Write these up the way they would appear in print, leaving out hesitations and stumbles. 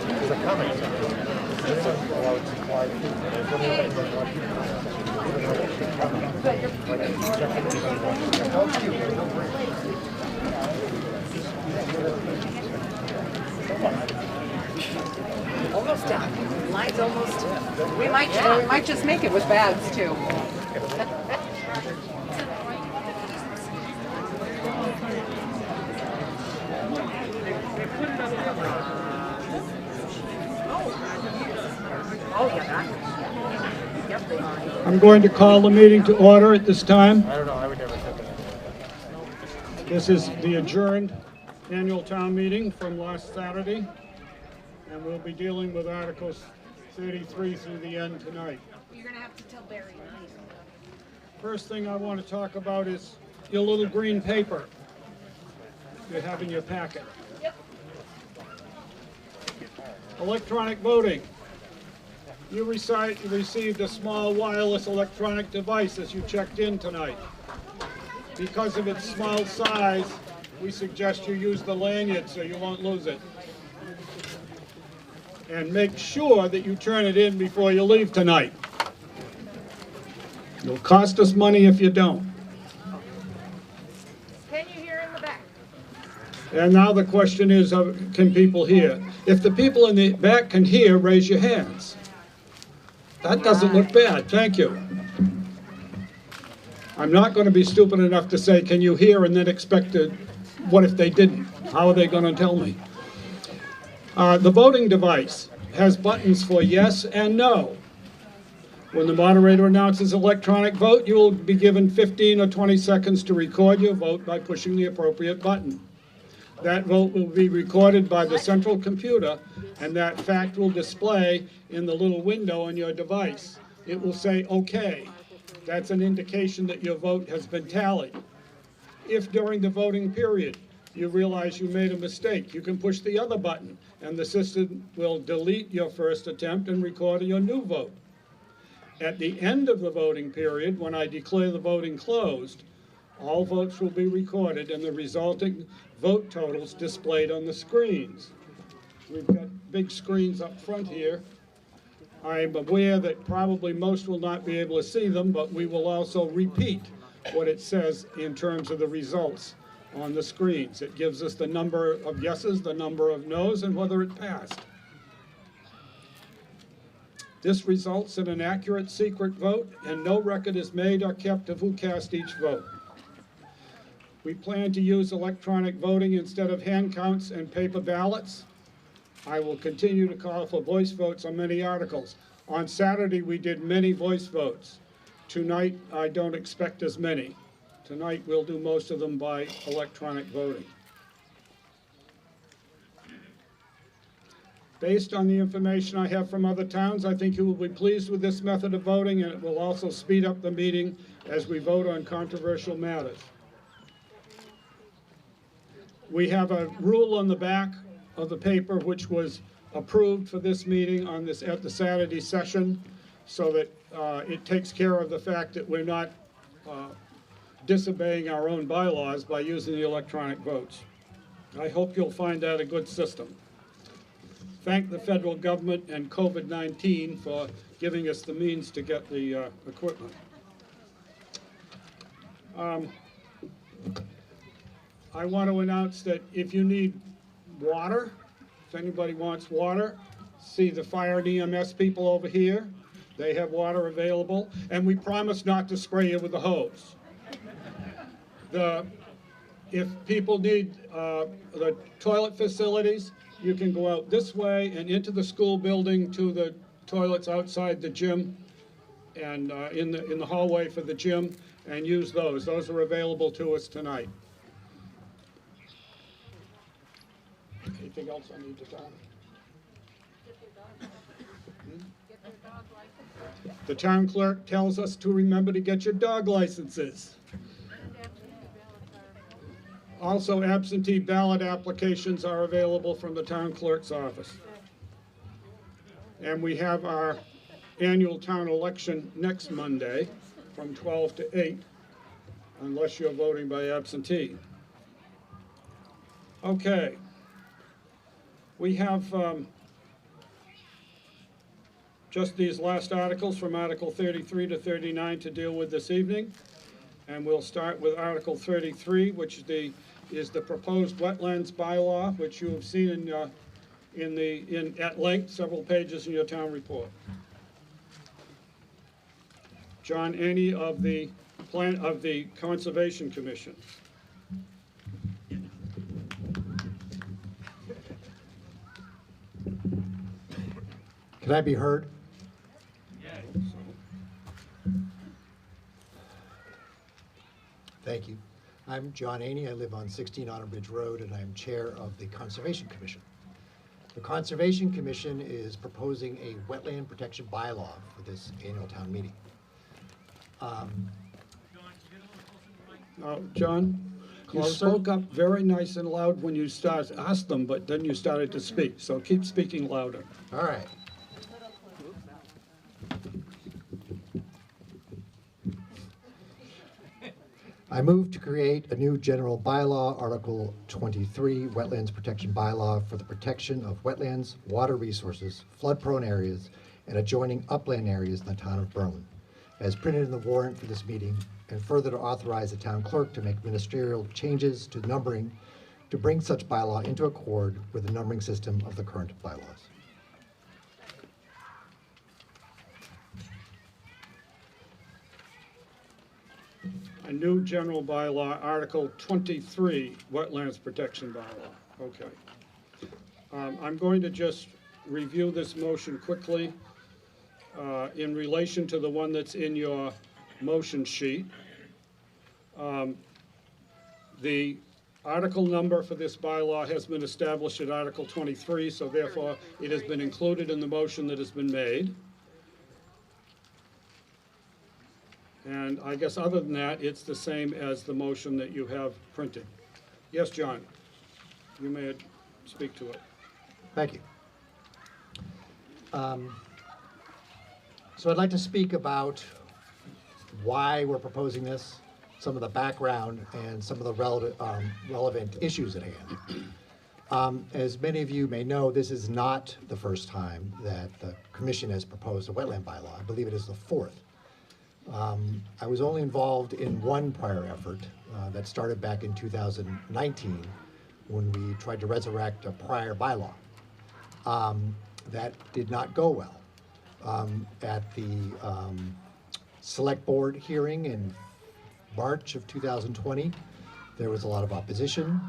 There's a comment. Anyone allowed to fly people? There's only about 21 people. Almost done. Line's almost. We might just make it with bags too. Oh yeah. Yep, they are. I'm going to call the meeting to order at this time. I don't know, I would never say that. This is the adjourned annual town meeting from last Saturday, and we'll be dealing with Articles 33 through the end tonight. You're gonna have to tell Barry. First thing I want to talk about is your little green paper you have in your packet. Yep. Electronic voting. You received a small wireless electronic device as you checked in tonight. Because of its small size, we suggest you use the lanyard so you won't lose it. And make sure that you turn it in before you leave tonight. It'll cost us money if you don't. Can you hear in the back? And now the question is, can people hear? If the people in the back can hear, raise your hands. That doesn't look bad, thank you. I'm not going to be stupid enough to say, can you hear, and then expect to, what if they didn't? How are they going to tell me? The voting device has buttons for yes and no. When the moderator announces electronic vote, you will be given 15 or 20 seconds to record your vote by pushing the appropriate button. That vote will be recorded by the central computer, and that fact will display in the little window on your device. It will say, okay. That's an indication that your vote has been tallied. If during the voting period you realize you made a mistake, you can push the other button, and the system will delete your first attempt and record your new vote. At the end of the voting period, when I declare the voting closed, all votes will be recorded and the resulting vote totals displayed on the screens. We've got big screens up front here. I'm aware that probably most will not be able to see them, but we will also repeat what it says in terms of the results on the screens. It gives us the number of yeses, the number of noes, and whether it passed. This results in an accurate secret vote, and no record is made or kept of who cast each vote. We plan to use electronic voting instead of hand counts and paper ballots. I will continue to call for voice votes on many articles. On Saturday, we did many voice votes. Tonight, I don't expect as many. Tonight, we'll do most of them by electronic voting. Based on the information I have from other towns, I think you will be pleased with this method of voting, and it will also speed up the meeting as we vote on controversial matters. We have a rule on the back of the paper which was approved for this meeting at the Saturday session, so that it takes care of the fact that we're not disobeying our own bylaws by using the electronic votes. I hope you'll find that a good system. Thank the federal government and COVID-19 for giving us the means to get the equipment. I want to announce that if you need water, if anybody wants water, see the fire and EMS people over here. They have water available, and we promise not to spray you with the hose. If people need the toilet facilities, you can go out this way and into the school building to the toilets outside the gym and in the hallway for the gym, and use those. Those are available to us tonight. Anything else I need to tell? The town clerk tells us to remember to get your dog licenses. Also, absentee ballot applications are available from the town clerk's office. And we have our annual town election next Monday from 12 to 8, unless you're voting by absentee. Okay, We have just these last articles from Article 33 to 39 to deal with this evening. And we'll start with Article 33, which is the proposed wetlands bylaw, which you have seen at length, several pages in your town report. John Aney of the Conservation Commission. Can I be heard? Thank you. I'm John Aney. I live on 16 Autumn Bridge Road, and I'm chair of the Conservation Commission. The Conservation Commission is proposing a wetland protection bylaw for this annual town meeting. John, you Closer. spoke up very nice and loud when you asked them, but then you started to speak, so keep speaking louder. All right. I move to create a new general bylaw, Article 23, Wetlands Protection Bylaw for the protection of wetlands, water resources, flood-prone areas, and adjoining upland areas in the town of Berlin, as printed in the warrant for this meeting, and further to authorize the town clerk to make ministerial changes to numbering to bring such bylaw into accord with the numbering system of the current bylaws. A new general bylaw, Article 23, Wetlands Protection Bylaw. Okay. I'm going to just review this motion quickly in relation to the one that's in your motion sheet. The article number for this bylaw has been established at Article 23, so therefore it has been included in the motion that has been made. And I guess other than that, it's the same as the motion that you have printed. Yes, John, you may speak to it. Thank you. So I'd like to speak about why we're proposing this, some of the background, and some of the relevant issues at hand. As many of you may know, this is not the first time that the Commission has proposed a wetland bylaw. I believe it is the fourth. I was only involved in one prior effort that started back in 2019 when we tried to resurrect a prior bylaw. That did not go well. At the select board hearing in March of 2020, there was a lot of opposition.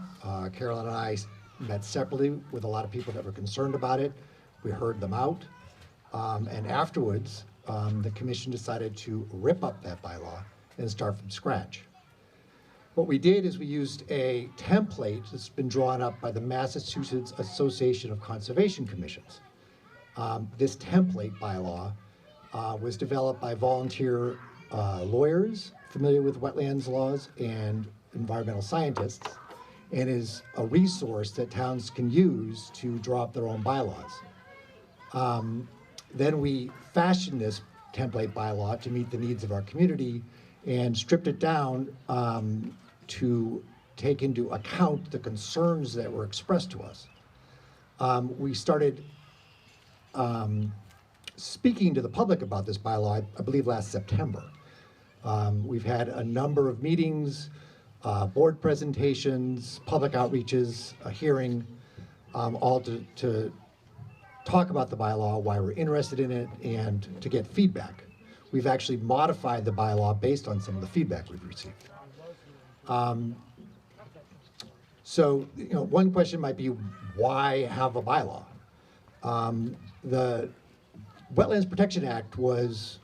Carolyn and I met separately with a lot of people that were concerned about it. We heard them out. And afterwards, the commission decided to rip up that bylaw and start from scratch. What we did is we used a template that's been drawn up by the Massachusetts Association of Conservation Commissions. This template bylaw was developed by volunteer lawyers familiar with wetlands laws and environmental scientists, and is a resource that towns can use to draw up their own bylaws. Then we fashioned this template bylaw to meet the needs of our community and stripped it down to take into account the concerns that were expressed to us. We started speaking to the public about this bylaw, I believe last September. We've had a number of meetings, board presentations, public outreaches, a hearing, all to talk about the bylaw, why we're interested in it, and to get feedback. We've actually modified the bylaw based on some of the feedback we've received. So, one question might be, why have a bylaw? The Wetlands Protection Act was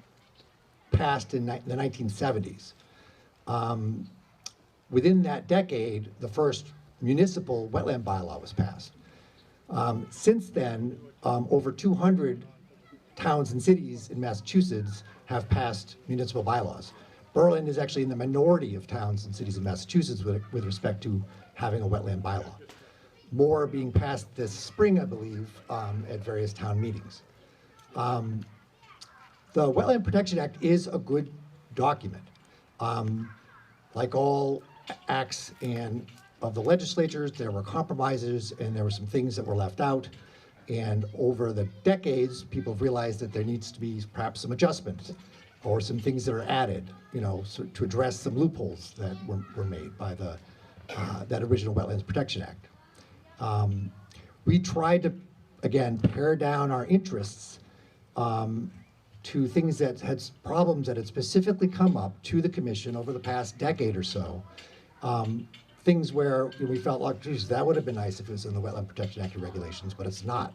passed in the 1970s. Within that decade, the first municipal wetland bylaw was passed. Since then, over 200 towns and cities in Massachusetts have passed municipal bylaws. Berlin is actually in the minority of towns and cities in Massachusetts with respect to having a wetland bylaw. More are being passed this spring, I believe, at various town meetings. The Wetland Protection Act is a good document. Like all acts and of the legislatures, there were compromises, and there were some things that were left out. And over the decades, people have realized that there needs to be perhaps some adjustments or some things that are added, to address some loopholes that were made by that original Wetlands Protection Act. We tried to, again, pare down our interests to things that had problems that had specifically come up to the commission over the past decade or so. Things where we felt like, geez, that would have been nice if it was in the Wetland Protection Act regulations, but it's not.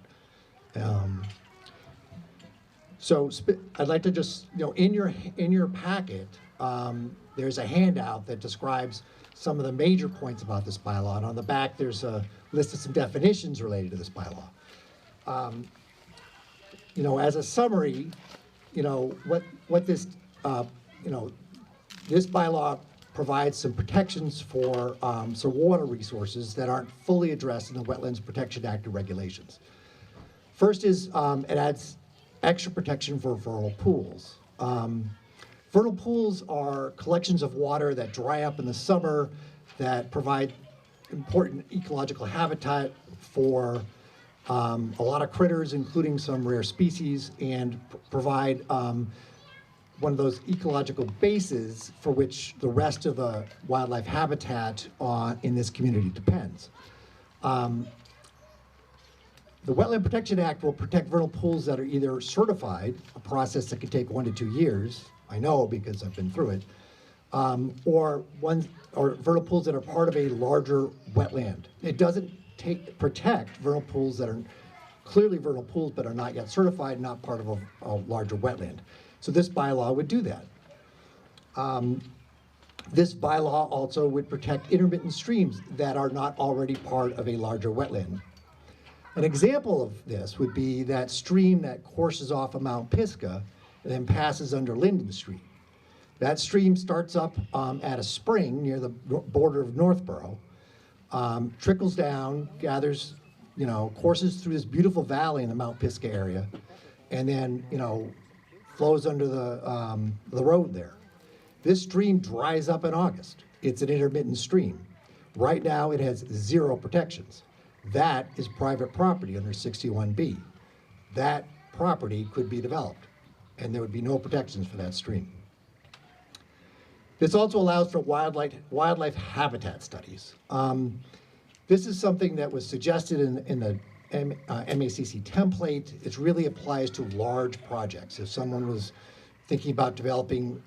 So I'd like to just, in your packet, there's a handout that describes some of the major points about this bylaw, and on the back there's a list of some definitions related to this bylaw. As a summary, what this, this bylaw provides some protections for some water resources that aren't fully addressed in the Wetlands Protection Act and regulations. First is it adds extra protection for vernal pools. Vernal pools are collections of water that dry up in the summer that provide important ecological habitat for a lot of critters, including some rare species, and provide one of those ecological bases for which the rest of the wildlife habitat in this community depends. The Wetland Protection Act will protect vernal pools that are either certified, a process that can take 1 to 2 years, I know because I've been through it, or vernal pools that are part of a larger wetland. It doesn't protect vernal pools that are clearly vernal pools but are not yet certified, not part of a larger wetland. So this bylaw would do that. This bylaw also would protect intermittent streams that are not already part of a larger wetland. An example of this would be that stream that courses off of Mount Pisgah and then passes under Linden Street. That stream starts up at a spring near the border of Northborough, trickles down, gathers, courses through this beautiful valley in the Mount Pisgah area, and then, flows under the road there. This stream dries up in August. It's an intermittent stream. Right now, it has 0 protections. That is private property under 61B. That property could be developed, and there would be no protections for that stream. This also allows for wildlife habitat studies. This is something that was suggested in the MACC template. It really applies to large projects. If someone was thinking about developing,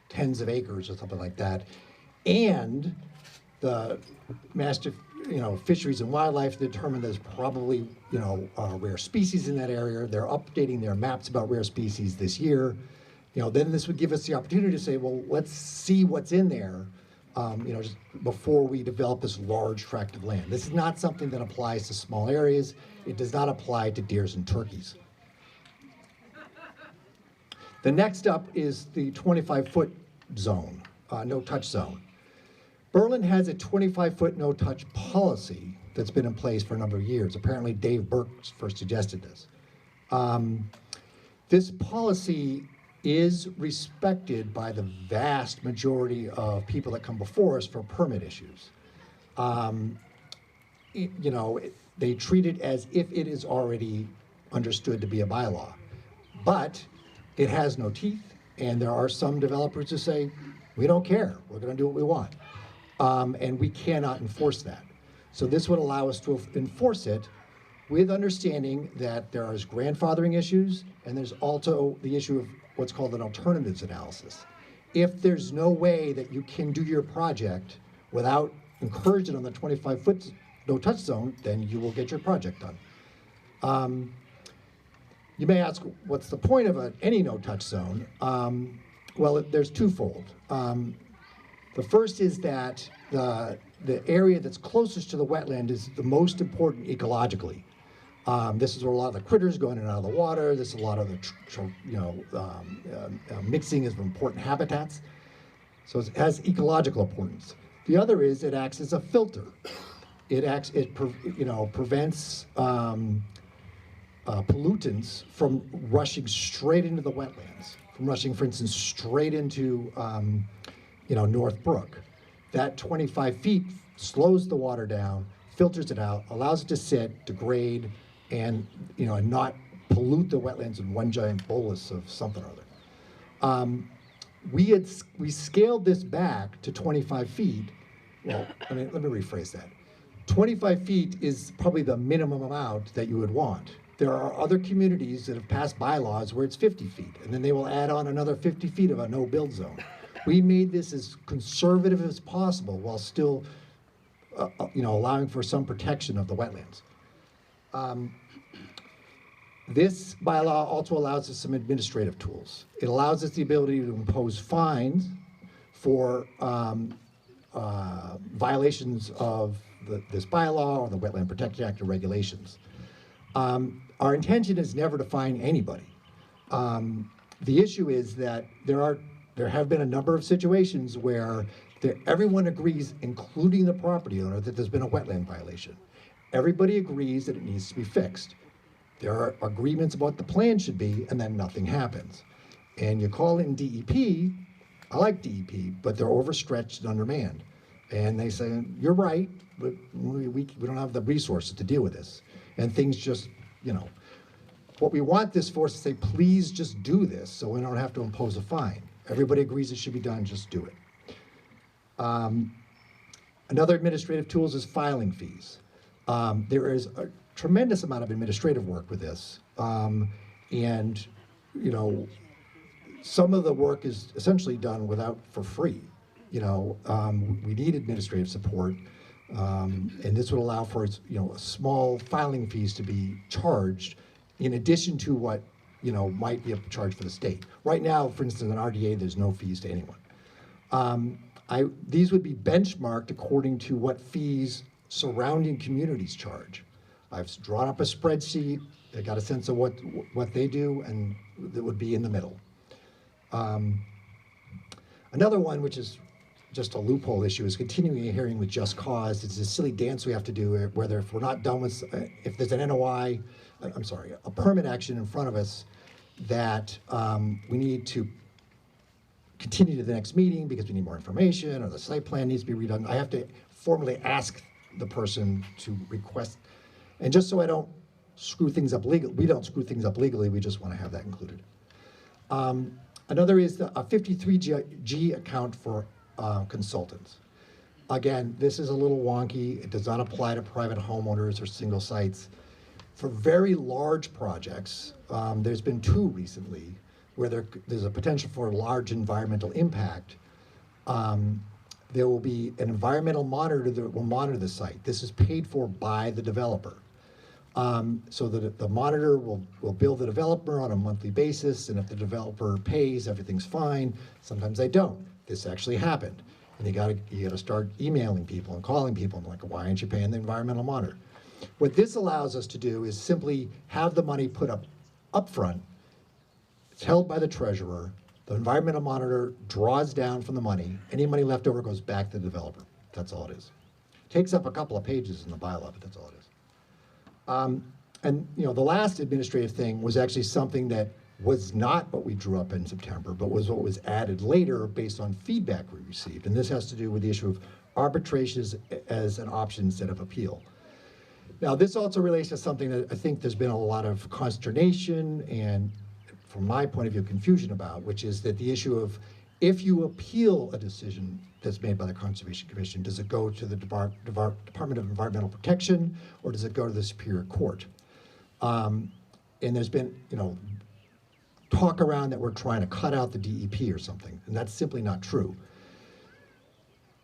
tens of acres or something like that, and the Master Fisheries and Wildlife determined there's probably, rare species in that area. They're updating their maps about rare species this year. Then this would give us the opportunity to say, well, let's see what's in there, just before we develop this large tract of land. This is not something that applies to small areas. It does not apply to deers and turkeys. The next up is the 25-foot zone, no-touch zone. Berlin has a 25-foot no-touch policy that's been in place for a number of years. Apparently, Dave Burke first suggested this. This policy is respected by the vast majority of people that come before us for permit issues. They treat it as if it is already understood to be a bylaw. But it has no teeth, and there are some developers who say, we don't care, we're gonna do what we want. And we cannot enforce that. So this would allow us to enforce it with understanding that there is grandfathering issues, and there's also the issue of what's called an alternatives analysis. If there's no way that you can do your project without encouraging on the 25-foot no-touch zone, then you will get your project done. You may ask, what's the point of any no-touch zone? Well, there's twofold. The first is that the area that's closest to the wetland is the most important ecologically. This is where a lot of the critters go in and out of the water. This is a lot of the mixing of important habitats. So it has ecological importance. The other is it acts as a filter. It prevents pollutants from rushing straight into the wetlands, from rushing, for instance, straight into North Brook. That 25 feet slows the water down, filters it out, allows it to sit, degrade, and and not pollute the wetlands in one giant bolus of something or other. We scaled this back to 25 feet. Well, let me rephrase that. 25 feet is probably the minimum amount that you would want. There are other communities that have passed bylaws where it's 50 feet, and then they will add on another 50 feet of a no-build zone. We made this as conservative as possible while still, allowing for some protection of the wetlands. This bylaw also allows us some administrative tools. It allows us the ability to impose fines for violations of this bylaw or the Wetland Protection Act or regulations. Our intention is never to fine anybody. The issue is that there have been a number of situations where everyone agrees, including the property owner, that there's been a wetland violation. Everybody agrees that it needs to be fixed. There are agreements about what the plan should be, and then nothing happens. And you call in DEP, I like DEP, but they're overstretched and undermanned. And they say, you're right, but we don't have the resources to deal with this. And things just, what we want this for is to say, please just do this so we don't have to impose a fine. Everybody agrees it should be done, just do it. Another administrative tool is filing fees. There is a tremendous amount of administrative work with this. And, some of the work is essentially done for free. We need administrative support. And this would allow for, small filing fees to be charged in addition to what, might be a charge for the state. Right now, for instance, in RDA, there's no fees to anyone. These would be benchmarked according to what fees surrounding communities charge. I've drawn up a spreadsheet. I got a sense of what they do, and that would be in the middle. Another one, which is just a loophole issue, is continuing a hearing with just cause. It's a silly dance we have to do, whether if we're not done with, if there's an NOI, a permit action in front of us that we need to continue to the next meeting because we need more information or the site plan needs to be redone. I have to formally ask the person to request, and just so I don't screw things up legally, we don't screw things up legally, we just want to have that included. Another is a 53G account for consultants. Again, this is a little wonky. It does not apply to private homeowners or single sites. For very large projects, there's been 2 recently where there's a potential for large environmental impact. There will be an environmental monitor that will monitor the site. This is paid for by the developer. So that the monitor will bill the developer on a monthly basis, and if the developer pays, everything's fine. Sometimes they don't. This actually happened. And you gotta start emailing people and calling people and why aren't you paying the environmental monitor? What this allows us to do is simply have the money put up front. It's held by the treasurer. The environmental monitor draws down from the money. Any money left over goes back to the developer. That's all it is. Takes up a couple of pages in the bylaw, but that's all it is. And the last administrative thing was actually something that was not what we drew up in September, but was what was added later based on feedback we received. And this has to do with the issue of arbitration as an option instead of appeal. Now, this also relates to something that I think there's been a lot of consternation and, from my point of view, confusion about, which is that the issue of if you appeal a decision that's made by the Conservation Commission, does it go to the Department of Environmental Protection, or does it go to the Superior Court? And there's been, talk around that we're trying to cut out the DEP or something, and that's simply not true.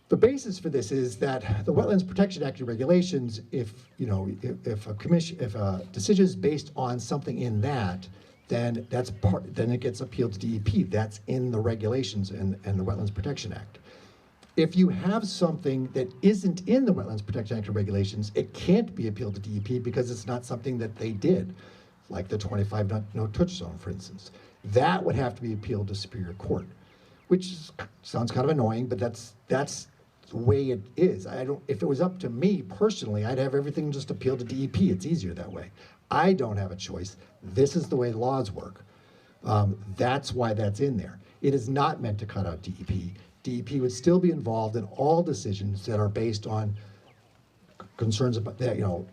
The basis for this is that the Wetlands Protection Act and regulations, if a decision is based on something in that, then then it gets appealed to DEP. That's in the regulations and the Wetlands Protection Act. If you have something that isn't in the Wetlands Protection Act and regulations, it can't be appealed to DEP because it's not something that they did, like the 25 no-touch zone, for instance. That would have to be appealed to Superior Court, which sounds kind of annoying, but that's the way it is. If it was up to me personally, I'd have everything just appealed to DEP. It's easier that way. I don't have a choice. This is the way laws work. That's why that's in there. It is not meant to cut out DEP. DEP would still be involved in all decisions that are based on concerns about that,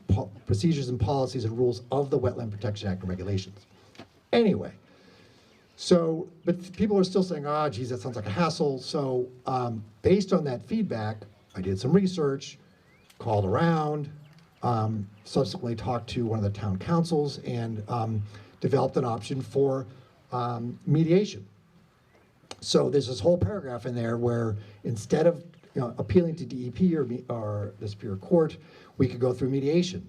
procedures and policies and rules of the Wetland Protection Act and regulations. Anyway, so, but people are still saying, geez, that sounds like a hassle. So based on that feedback, I did some research, called around, subsequently talked to one of the town councils, and developed an option for mediation. So there's this whole paragraph in there where instead of appealing to DEP or the Superior Court, we could go through mediation.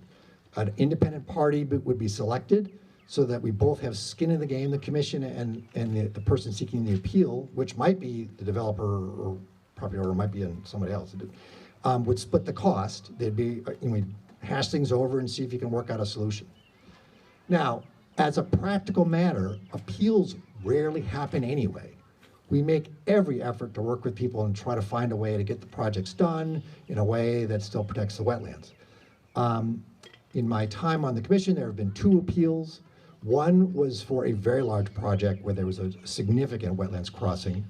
An independent party would be selected so that we both have skin in the game, the commission and the person seeking the appeal, which might be the developer or property owner, might be somebody else, would split the cost. They'd be, we'd hash things over and see if you can work out a solution. Now, as a practical matter, appeals rarely happen anyway. We make every effort to work with people and try to find a way to get the projects done in a way that still protects the wetlands. In my time on the commission, there have been 2 appeals. One was for a very large project where there was a significant wetlands crossing.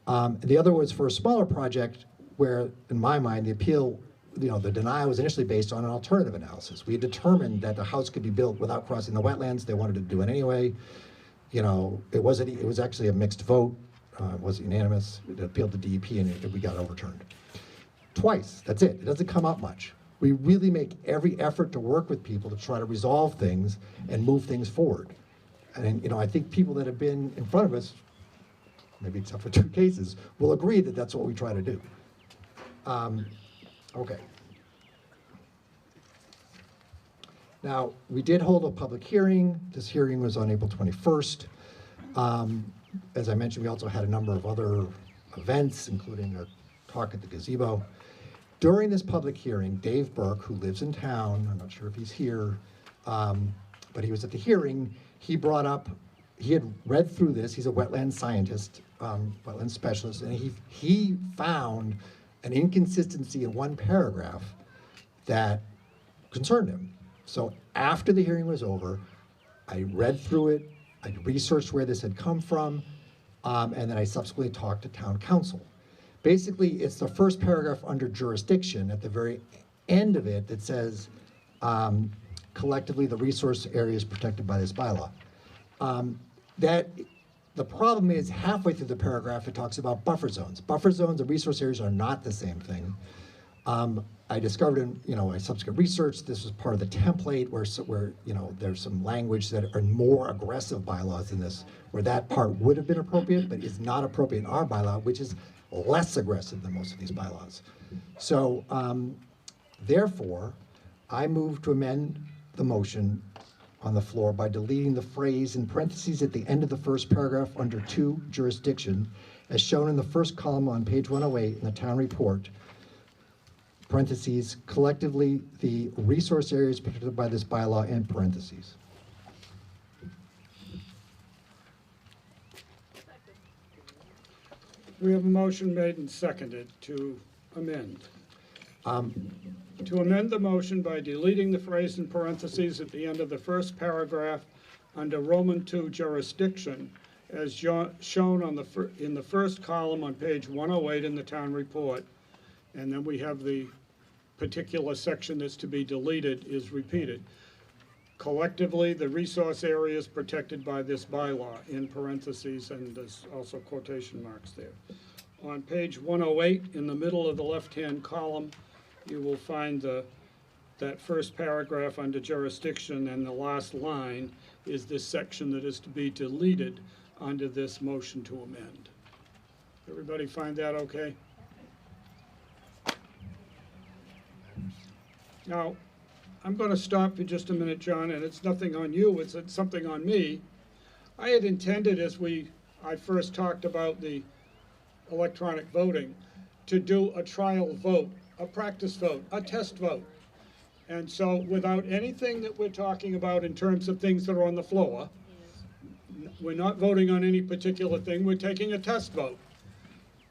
The other was for a smaller project where, in my mind, the appeal, the denial was initially based on an alternative analysis. We had determined that the house could be built without crossing the wetlands. They wanted to do it anyway. It was actually a mixed vote. It was unanimous. It appealed to DEP and we got overturned. Twice, that's it. It doesn't come up much. We really make every effort to work with people to try to resolve things and move things forward. And I think people that have been in front of us, maybe except for 2 cases, will agree that that's what we try to do. Okay. Now, we did hold a public hearing. This hearing was on April 21st. As I mentioned, we also had a number of other events, including a talk at the gazebo. During this public hearing, Dave Burke, who lives in town, I'm not sure if he's here, but he was at the hearing, he brought up, he had read through this, he's a wetland scientist, wetland specialist, and he found an inconsistency in one paragraph that concerned him. So after the hearing was over, I read through it, I researched where this had come from, and then I subsequently talked to town council. Basically, it's the first paragraph under jurisdiction at the very end of it that says, collectively, the resource area is protected by this bylaw. The problem is halfway through the paragraph, it talks about buffer zones. Buffer zones and resource areas are not the same thing. I discovered in my subsequent research, this was part of the template where there's some language that are more aggressive bylaws in this, where that part would have been appropriate, but is not appropriate in our bylaw, which is less aggressive than most of these bylaws. So therefore, I move to amend the motion on the floor by deleting the phrase in parentheses at the end of the first paragraph under 2, jurisdiction, as shown in the first column on page 108 in the town report, parentheses, collectively, the resource areas protected by this bylaw, end parentheses. We have a motion made and seconded to amend. To amend the motion by deleting the phrase in parentheses at the end of the first paragraph under Roman II jurisdiction, as shown in the first column on page 108 in the town report. And then we have the particular section that's to be deleted is repeated. Collectively, the resource areas protected by this bylaw, in parentheses, and there's also quotation marks there. On page 108, in the middle of the left-hand column, you will find that first paragraph under jurisdiction, and the last line is this section that is to be deleted under this motion to amend. Everybody find that okay? Now, I'm going to stop for just a minute, John, and it's nothing on you, it's something on me. I had intended, as I first talked about the electronic voting, to do a trial vote, a practice vote, a test vote. And so without anything that we're talking about in terms of things that are on the floor, we're not voting on any particular thing, we're taking a test vote.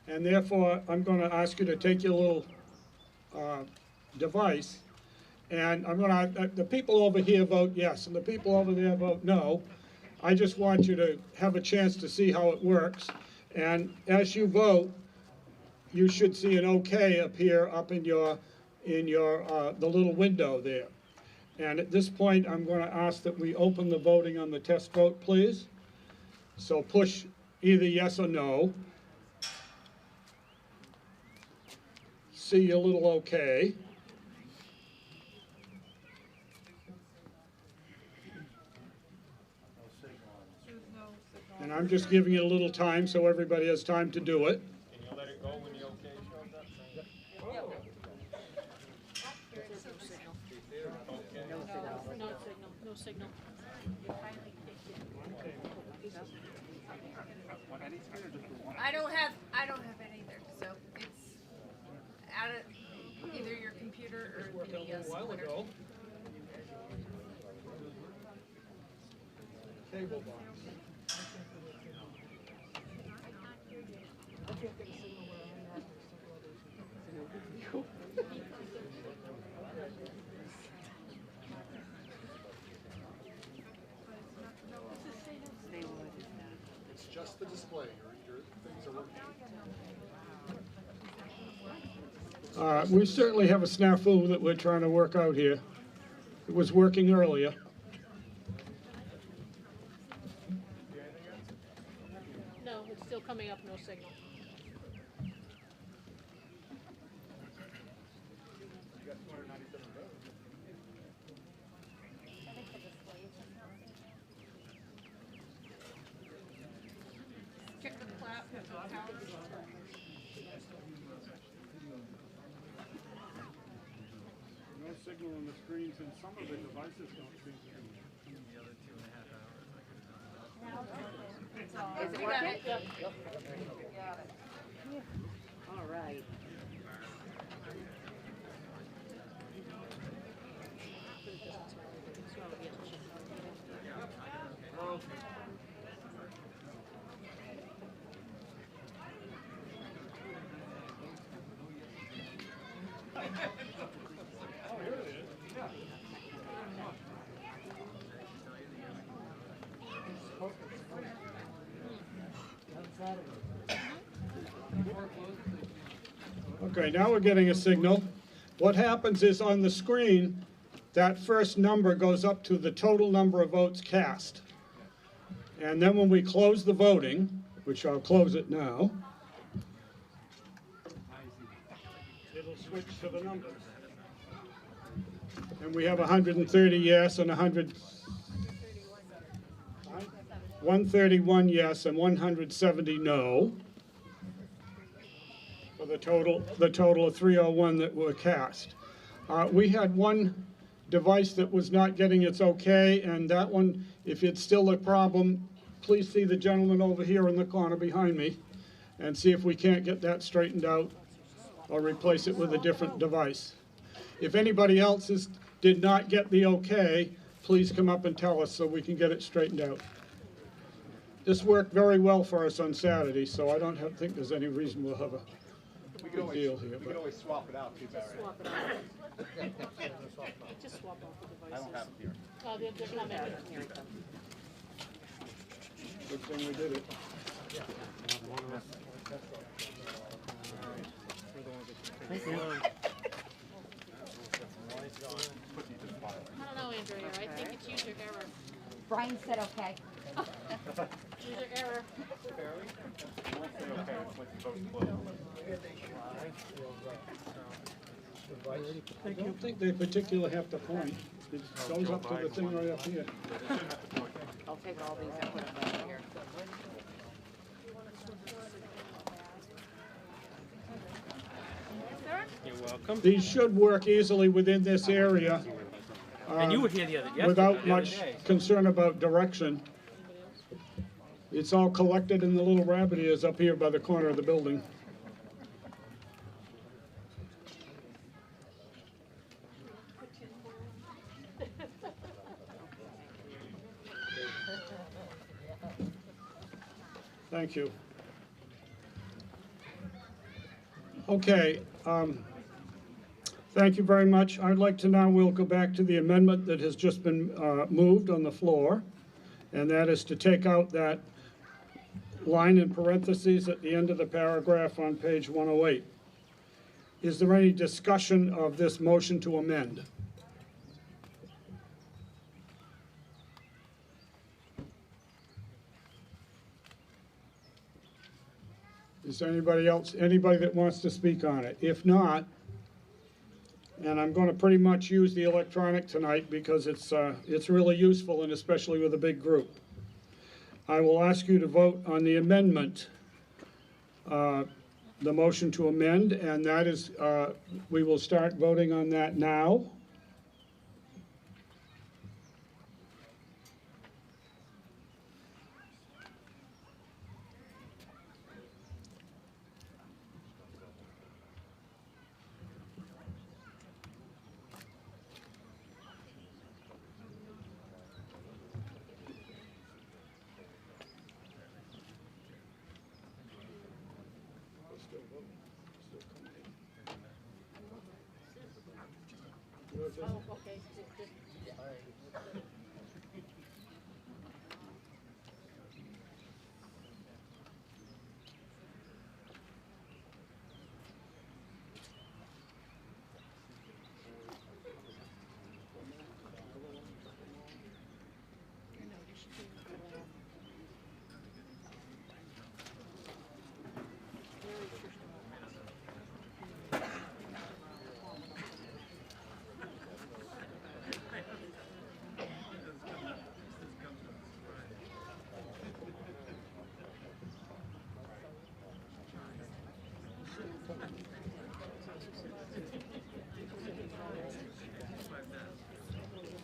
And therefore, I'm going to ask you to take your little device, and I'm going to, the people over here vote yes, and the people over there vote no. I just want you to have a chance to see how it works. And as you vote, you should see an okay appear up in your, the little window there. And at this point, I'm going to ask that we open the voting on the test vote, please. So push either yes or no. See your little okay. And I'm just giving it a little time so everybody has time to do it. Can you let it go when the okay shows up? No signal. I don't have it either, so it's out of either your computer or the splitter. Cable box. It's just the display, your things are working. We certainly have a snafu that we're trying to work out here. It was working earlier. No, it's still coming up, no signal. Check the clap. No signal on the screens, and some of the devices don't seem to be. Is it working? All right. Okay, now we're getting a signal. What happens is on the screen, that first number goes up to the total number of votes cast. And then when we close the voting, which I'll close it now, it'll switch to the numbers. And we have 130 yes and 131 yes and 170 no. For the total of 301 that were cast. We had one device that was not getting its okay, and that one, if it's still a problem, please see the gentleman over here in the corner behind me and see if we can't get that straightened out or replace it with a different device. If anybody else did not get the okay, please come up and tell us so we can get it straightened out. This worked very well for us on Saturday, so I don't think there's any reason we'll have a big deal here. We can always swap it out too, Barry. Swap it out. Just swap out the devices. I don't have it here. Oh, they're coming. Here it comes. Good thing we did it. I don't know, Andrea. I think it's user error. Brian said okay. User error. I don't think they particularly have to point. It goes up to the thing right up here. I'll take all these and put them over here. You're welcome. These should work easily within this area And you were here the other without the other much day. concern about direction. It's all collected in the little rabbit ears up here by the corner of the building. Thank you. Okay, thank you very much. I'd like to now, we'll go back to the amendment that has just been moved on the floor, and that is to take out that line in parentheses at the end of the paragraph on page 108. Is there any discussion of this motion to amend? Is there anybody that wants to speak on it? If not, and I'm going to pretty much use the electronic tonight because it's really useful, and especially with a big group. I will ask you to vote on the amendment, the motion to amend, and that is, we will start voting on that now.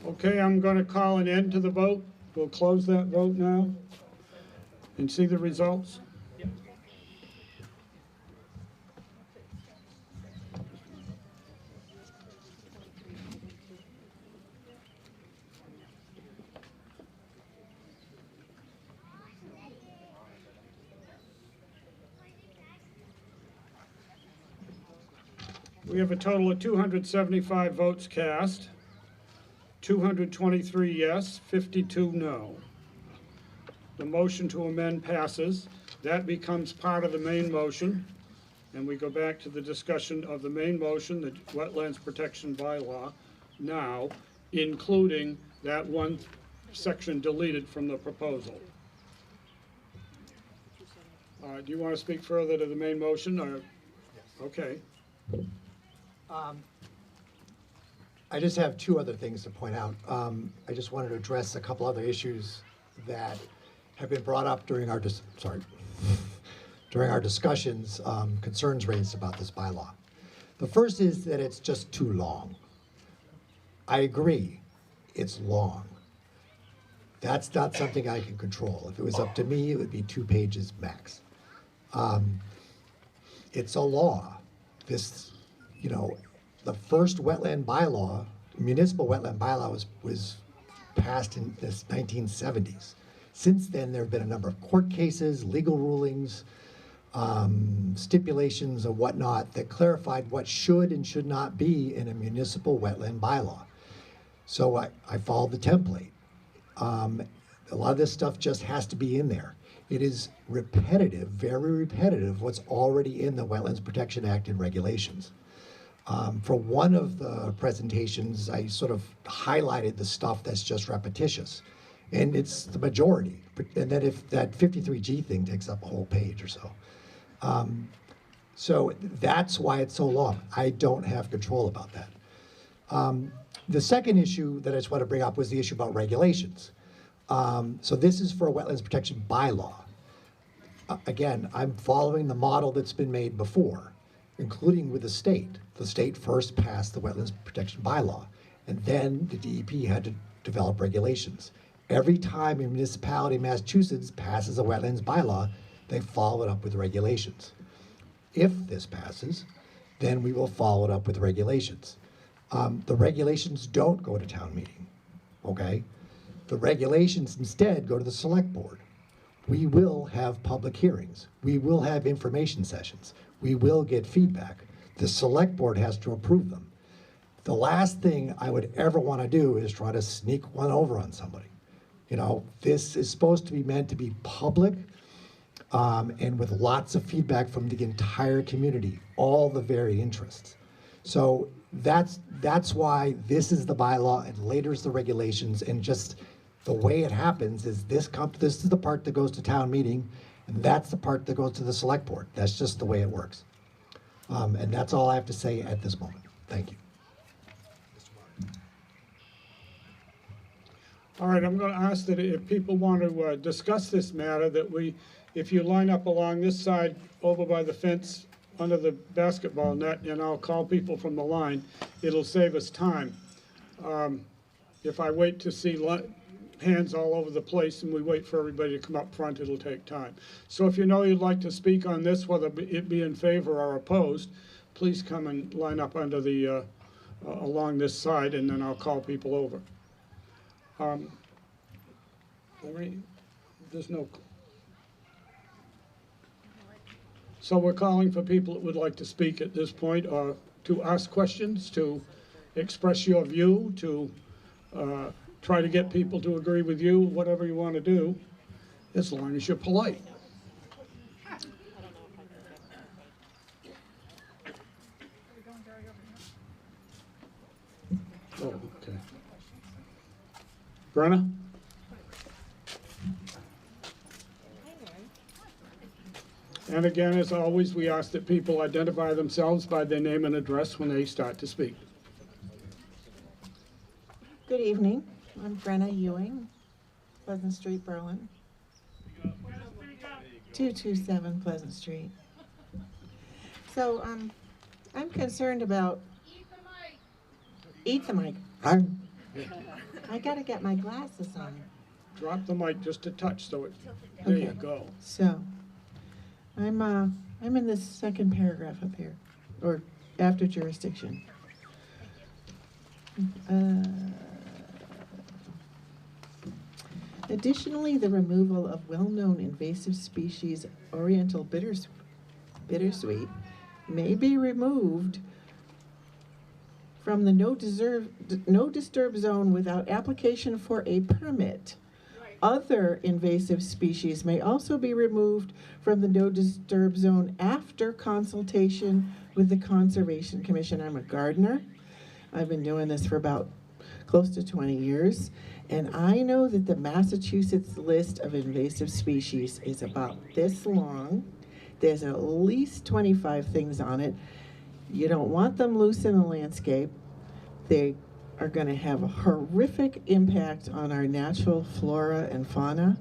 Okay, I'm going to call an end to the vote. We'll close that vote now and see the results. We have a total of 275 votes cast. 223 yes, 52 no. The motion to amend passes. That becomes part of the main motion. And we go back to the discussion of the main motion, the Wetlands Protection Bylaw, now, including that one section deleted from the proposal. Do you want to speak further to the main motion, or? Yes. Okay. I just have two other things to point out. I just wanted to address a couple other issues that have been brought up during our discussions, concerns raised about this bylaw. The first is that it's just too long. I agree, it's long. That's not something I can control. If it was up to me, it would be 2 pages max. It's a law. This, the first wetland bylaw, municipal wetland bylaw was passed in the 1970s. Since then, there have been a number of court cases, legal rulings, stipulations and whatnot that clarified what should and should not be in a municipal wetland bylaw. So I followed the template. A lot of this stuff just has to be in there. It is repetitive, very repetitive, what's already in the Wetlands Protection Act and regulations. For one of the presentations, I sort of highlighted the stuff that's just repetitious. And it's the majority. And then if that 53G thing takes up a whole page or so. So that's why it's so long. I don't have control about that. The second issue that I just want to bring up was the issue about regulations. So this is for a wetlands protection bylaw. Again, I'm following the model that's been made before, including with the state. The state first passed the wetlands protection bylaw, and then the DEP had to develop regulations. Every time a municipality in Massachusetts passes a wetlands bylaw, they follow it up with regulations. If this passes, then we will follow it up with regulations. The regulations don't go to town meeting, okay? The regulations instead go to the select board. We will have public hearings. We will have information sessions. We will get feedback. The select board has to approve them. The last thing I would ever want to do is try to sneak one over on somebody. This is supposed to be meant to be public. and with lots of feedback from the entire community, all the varied interests. So that's why this is the bylaw and later is the regulations, and just the way it happens is this is the part that goes to town meeting, and that's the part that goes to the select board. That's just the way it works. And that's all I have to say at this moment. Thank you. All right, I'm going to ask that if people want to discuss this matter, that if you line up along this side over by the fence under the basketball net, and I'll call people from the line, it'll save us time. If I wait to see hands all over the place and we wait for everybody to come up front, it'll take time. So if you know you'd like to speak on this, whether it be in favor or opposed, please come and line up under the, along this side, and then I'll call people over. There's no. So we're calling for people that would like to speak at this point, or to ask questions, to express your view, to try to get people to agree with you, whatever you want to do, as long as you're polite. Oh, okay. Brenna? And again, as always, we ask that people identify themselves by their name and address when they start to speak. Good evening. I'm Brenna Ewing, Pleasant Street, Berlin. 227 Pleasant Street. So I'm concerned about. Eat the mic. I gotta get my glasses on. Drop the mic just a touch, so it. There you Okay. go. So, I'm in this second paragraph up here, or after jurisdiction. Additionally, the removal of well-known invasive species Oriental bittersweet may be removed from the no disturb zone without application for a permit. Other invasive species may also be removed from the no disturb zone after consultation with the Conservation Commission. I'm a gardener. I've been doing this for about close to 20 years, and I know that the Massachusetts list of invasive species is about this long. There's at least 25 things on it. You don't want them loose in the landscape. They are going to have a horrific impact on our natural flora and fauna.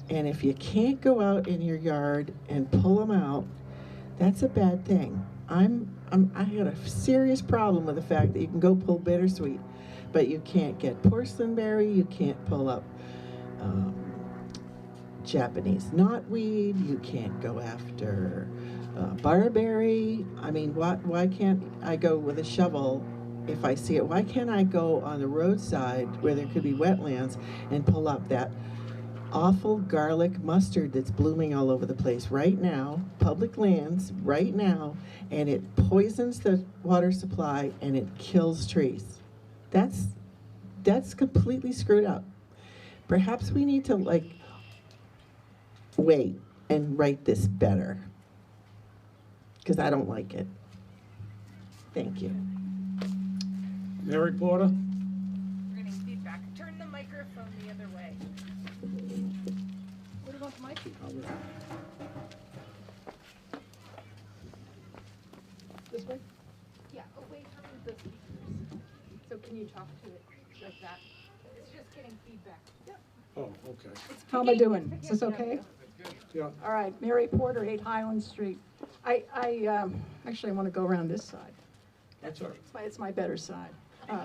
And if you can't go out in your yard and pull them out, that's a bad thing. I got a serious problem with the fact that you can go pull bittersweet, but you can't get porcelainberry, you can't pull up Japanese knotweed, you can't go after barberry. I mean, why can't I go with a shovel if I see it? Why can't I go on the roadside where there could be wetlands and pull up that awful garlic mustard that's blooming all over the place right now, public lands right now, and it poisons the water supply and it kills trees? That's completely screwed up. Perhaps we need to wait and write this better, because I don't like it. Thank you. Mary Porter? We're getting feedback. Turn the microphone the other way. What about the mic? This way? Yeah, away from the speakers. So can you talk to it like that? It's just getting feedback. Oh, okay. How am I doing? Is this okay? Yeah. All right, Mary Porter, 8 Highland Street. I actually want to go around this side. That's all right. It's my better side. All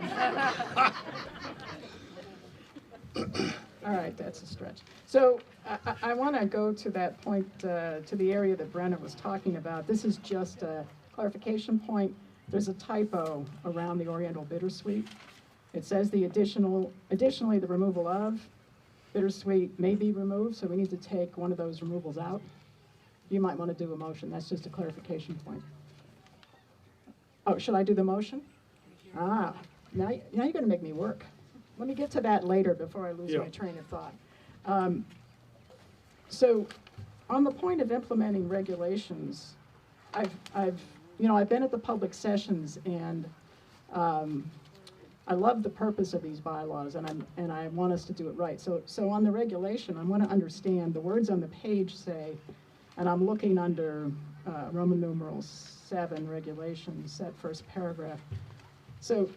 right, that's a stretch. So I want to go to that point, to the area that Brenna was talking about. This is just a clarification point. There's a typo around the Oriental bittersweet. It says additionally the removal of bittersweet may be removed, so we need to take one of those removals out. You might want to do a motion. That's just a clarification point. Oh, should I do the motion? Now you're going to make me work. Let me get to that later before I lose my train of thought. So on the point of implementing regulations, I've been at the public sessions, and I love the purpose of these bylaws, and I want us to do it right. So on the regulation, I want to understand, the words on the page say, and I'm looking under Roman numeral 7, regulations, that first paragraph. So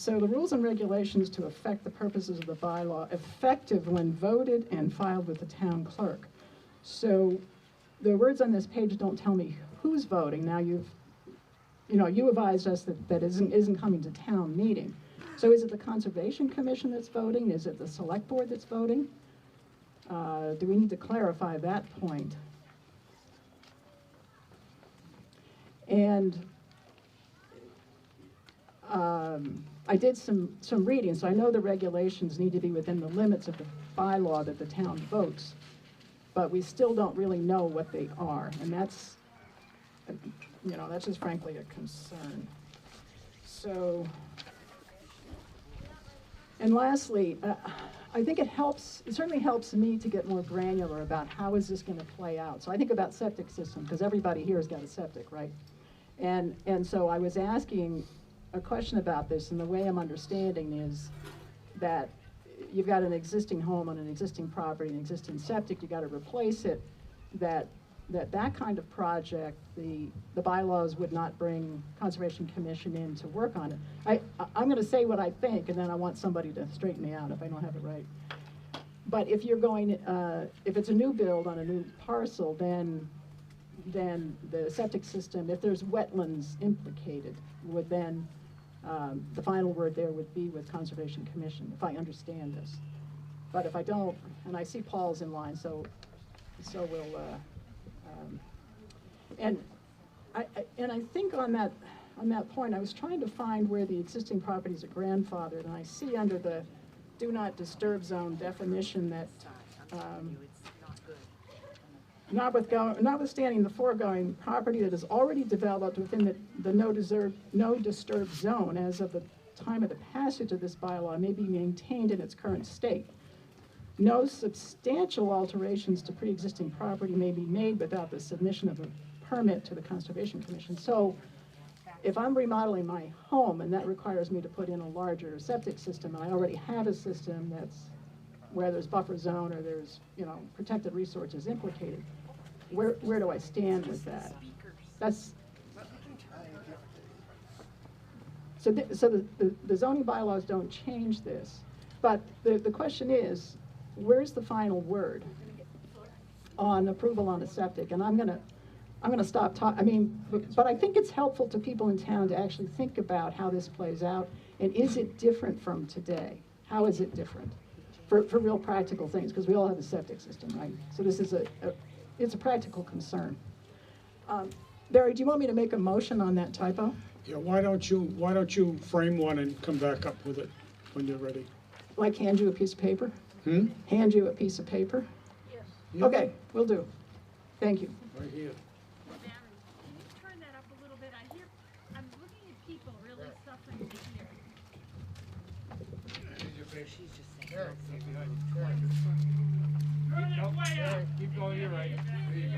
the rules and regulations to affect the purposes of the bylaw, effective when voted and filed with the town clerk. So the words on this page don't tell me who's voting. Now you advised us that isn't coming to town meeting. So is it the Conservation Commission that's voting? Is it the Select Board that's voting? Do we need to clarify that point? And I did some reading, so I know the regulations need to be within the limits of the bylaw that the town votes, but we still don't really know what they are, and that's just frankly a concern. So, and lastly, I think it certainly helps me to get more granular about how is this going to play out. So I think about septic system, because everybody here has got a septic, right? And so I was asking a question about this, and the way I'm understanding is that you've got an existing home on an existing property, an existing septic, you got to replace it, that kind of project, the bylaws would not bring Conservation Commission in to work on it. I'm going to say what I think, and then I want somebody to straighten me out if I don't have it right. But if you're going, if it's a new build on a new parcel, then the septic system, if there's wetlands implicated, would then, the final word there would be with Conservation Commission, if I understand this. But if I don't, and I see Paul's in line, so we'll, and I think on that point, I was trying to find where the existing properties are grandfathered, and I see under the do not disturb zone definition that notwithstanding the foregoing, property that is already developed within the no disturb zone as of the time of the passage of this bylaw may be maintained in its current state. No substantial alterations to pre-existing property may be made without the submission of a permit to the Conservation Commission. So if I'm remodeling my home and that requires me to put in a larger septic system, and I already have a system that's where there's buffer zone or there's, protected resources implicated, where do I stand with that? That's, so the zoning bylaws don't change this, but the question is, where's the final word on approval on a septic? And I'm gonna stop talking. But I think it's helpful to people in town to actually think about how this plays out, and is it different from today? How is it different for real practical things? Because we all have a septic system, right? So this is it's a practical concern. Barry, do you want me to make a motion on that typo? Yeah, why don't you frame one and come back up with it when you're ready? Like hand you a piece of paper? Hand you a piece of paper? Yes. Yeah. Okay, will do. Thank you. Right here. Can you turn that up a little bit? I'm looking at people really suffering to hear. Keep going, you're right. There you go.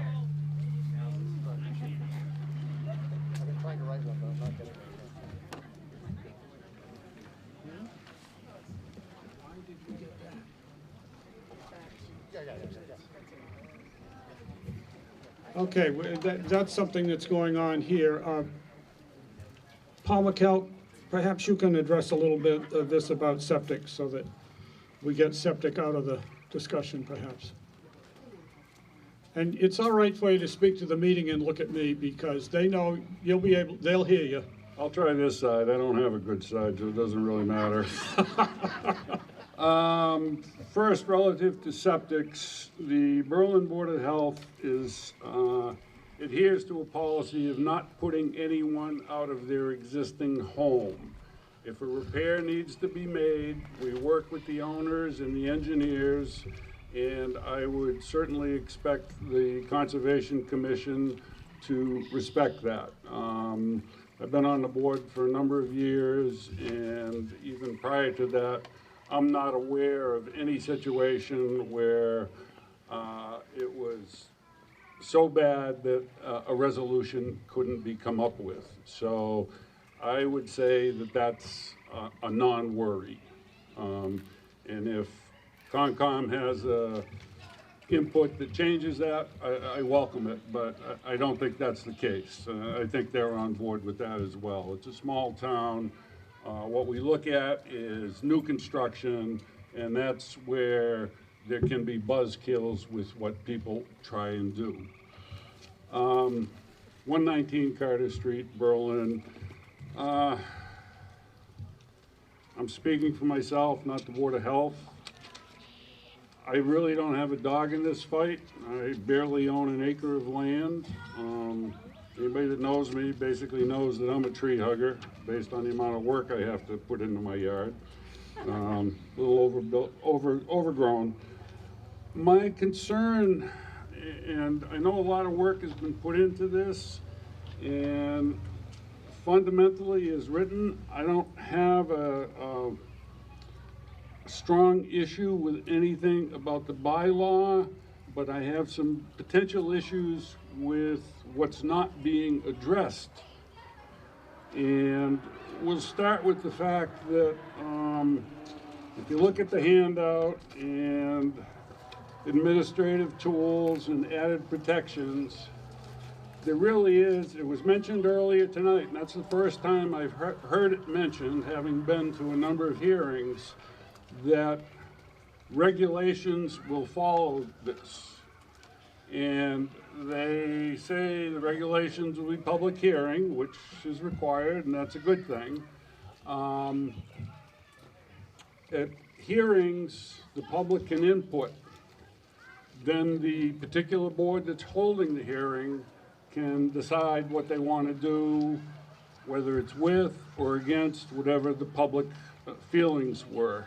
I've been trying to write one, but I'm not getting it. Okay, that's something that's going on here. Paul McKell, perhaps you can address a little bit of this about septic so that we get septic out of the discussion, perhaps. And it's all right for you to speak to the meeting and look at me, because they know they'll hear you. I'll try this side. I don't have a good side, so it doesn't really matter. First, relative to septics, the Berlin Board of Health adheres to a policy of not putting anyone out of their existing home. If a repair needs to be made, we work with the owners and the engineers, and I would certainly expect the Conservation Commission to respect that. I've been on the board for a number of years, and even prior to that, I'm not aware of any situation where it was so bad that a resolution couldn't be come up with. So I would say that that's a non-worry. And if Concom has input that changes that, I welcome it, but I don't think that's the case. I think they're on board with that as well. It's a small town. What we look at is new construction, and that's where there can be buzzkills with what people try and do. 119 Carter Street, Berlin. I'm speaking for myself, not the Board of Health. I really don't have a dog in this fight. I barely own an acre of land. Anybody that knows me basically knows that I'm a tree hugger based on the amount of work I have to put into my yard. A little overgrown. My concern, and I know a lot of work has been put into this, and fundamentally as written, I don't have a strong issue with anything about the bylaw, but I have some potential issues with what's not being addressed. And we'll start with the fact that if you look at the handout and administrative tools and added protections, there really is, it was mentioned earlier tonight, and that's the first time I've heard it mentioned, having been to a number of hearings, that regulations will follow this. And they say the regulations will be public hearing, which is required, and that's a good thing. At hearings, the public can input. Then the particular board that's holding the hearing can decide what they want to do, whether it's with or against whatever the public feelings were.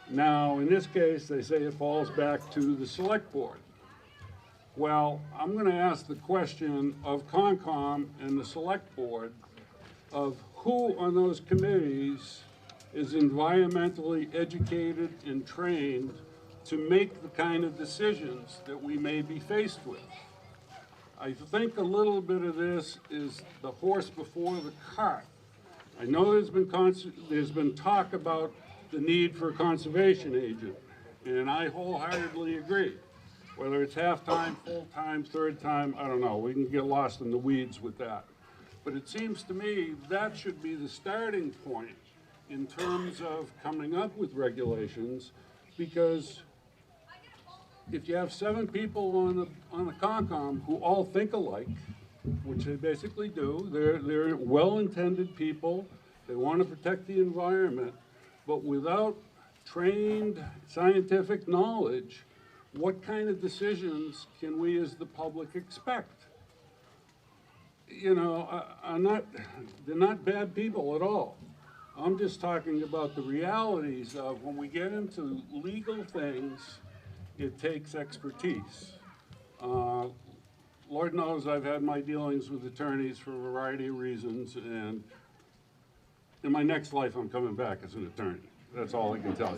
Now, in this case, they say it falls back to the select board. Well, I'm going to ask the question of Concom and the select board of who on those committees is environmentally educated and trained to make the kind of decisions that we may be faced with. I think a little bit of this is the horse before the cart. I know there's been talk about the need for a conservation agent, and I wholeheartedly agree. Whether it's half-time, full-time, third-time, I don't know. We can get lost in the weeds with that. But it seems to me that should be the starting point in terms of coming up with regulations, because if you have 7 people on the Concom who all think alike, which they basically do, they're well-intended people, they want to protect the environment, but without trained scientific knowledge, what kind of decisions can we as the public expect? You know, they're not bad people at all. I'm just talking about the realities of when we get into legal things, it takes expertise. Lord knows I've had my dealings with attorneys for a variety of reasons, and in my next life I'm coming back as an attorney. That's all I can tell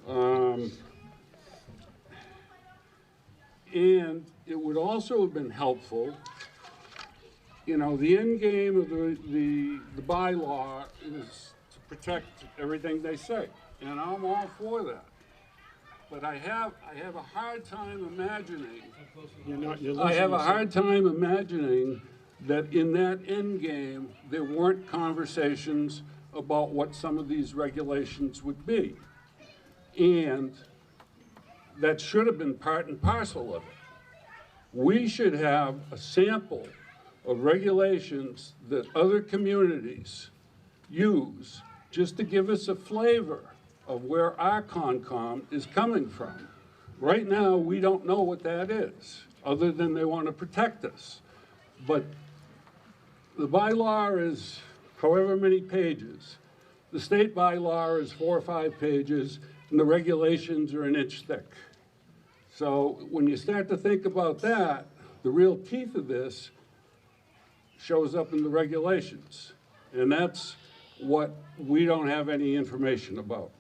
you. And it would also have been helpful, you know, the end game of the bylaw is to protect everything they say, and I'm all for that. But I have a hard time imagining. I have a hard time imagining that in that end game there weren't conversations about what some of these regulations would be, and that should have been part and parcel of it. We should have a sample of regulations that other communities use just to give us a flavor of where our Concom is coming from. Right now, we don't know what that is, other than they want to protect us. But the bylaw is however many pages. The state bylaw is 4 or 5 pages, and the regulations are an inch thick. So when you start to think about that, the real teeth of this shows up in the regulations. And that's what we don't have any information about.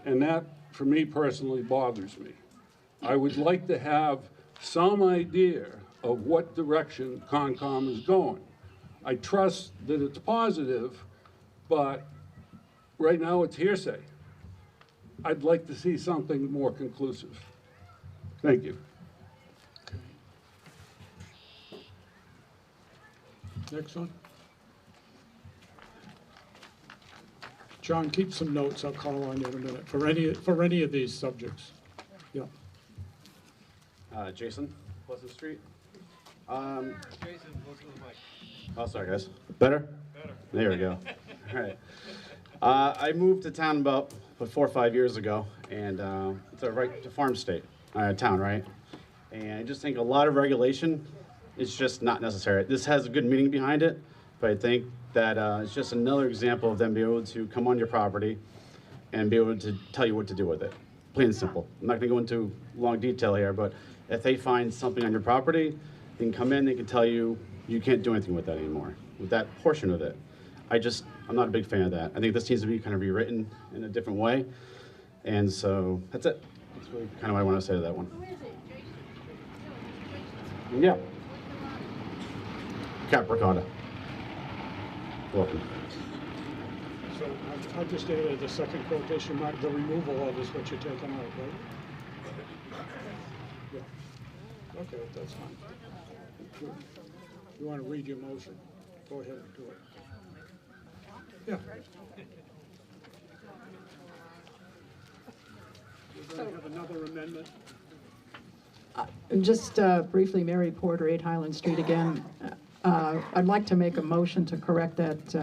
And that, for me personally, bothers me. I would like to have some idea of what direction Concom is going. I trust that it's positive, but right now it's hearsay. I'd like to see something more conclusive. Thank you. Next one. John, keep some notes. I'll call on you in a minute for any of these subjects. Yeah. Jason, Pleasant Street. Oh, sorry, guys. Better? Better. There we go. All right. I moved to town about 4 or 5 years ago, and it's a farm state, town, right? And I just think a lot of regulation is just not necessary. This has a good meaning behind it, but I think that it's just another example of them being able to come on your property and be able to tell you what to do with it. Plain and simple. I'm not going to go into long detail here, but if they find something on your property, they can come in, they can tell you you can't do anything with that anymore, with that portion of it. I'm not a big fan of that. I think this needs to be kind of rewritten in a different way. And so that's it. That's really kind of what I want to say to that one. Yeah. Capricotta. Welcome. So I just added the second quotation mark, the removal of is what you're taking out, right? Yeah. Okay, that's fine. You want to read your motion? Go ahead and do it. Yeah. We're going to have another amendment. Just briefly, Mary Porter, 8 Highland Street again. I'd like to make a motion to correct that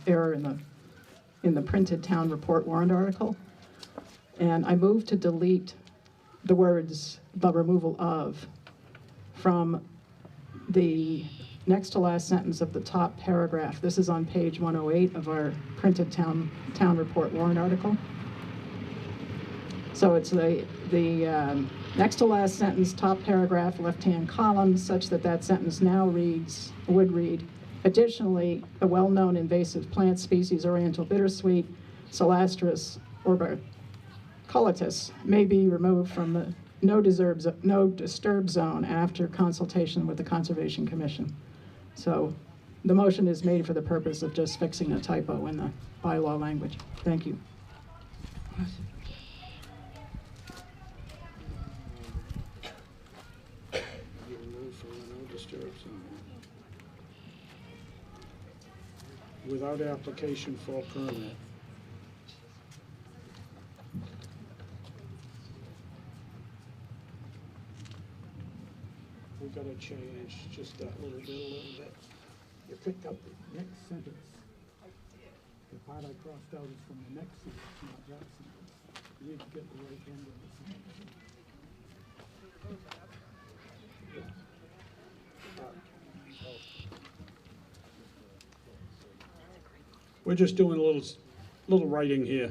error in the printed town report warrant article. And I move to delete the words, the removal of, from the next to last sentence of the top paragraph. This is on page 108 of our printed town report warrant article. So it's the next to last sentence, top paragraph, left-hand column, such that sentence now would read, additionally, a well-known invasive plant species, Oriental bittersweet, Celastrus orbiculitis, may be removed from the no disturb zone after consultation with the Conservation Commission. So the motion is made for the purpose of just fixing a typo in the bylaw language. Thank you. Removed from the no disturb zone. Without application for permit. We gotta change just that little bit, You picked up the next sentence. The part I crossed out is from the next sentence, not that sentence. You need to get the right end of the sentence. We're just doing a little writing here.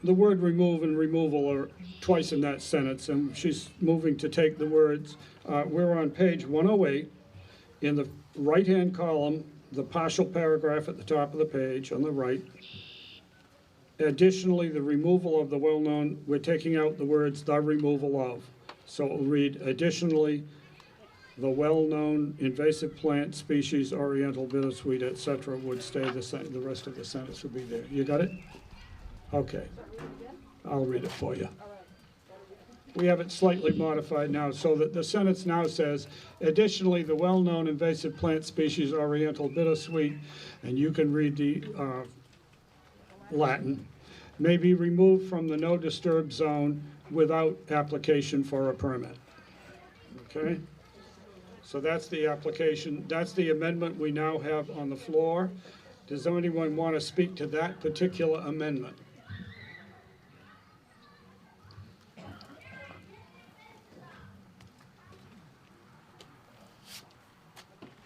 The word remove and removal are twice in that sentence, and she's moving to take the words. We're on page 108. In the right-hand column, the partial paragraph at the top of the page on the right. Additionally, the removal of the well-known, we're taking out the words the removal of. So it will read, additionally, the well-known invasive plant species, Oriental bittersweet, etc., would stay the same. The rest of the sentence would be there. You got it? Okay. I'll read it for you. We have it slightly modified now so that the sentence now says, additionally, the well-known invasive plant species, Oriental bittersweet, and you can read the Latin, may be removed from the no disturb zone without application for a permit. Okay? So that's the application, that's the amendment we now have on the floor. Does anyone want to speak to that particular amendment?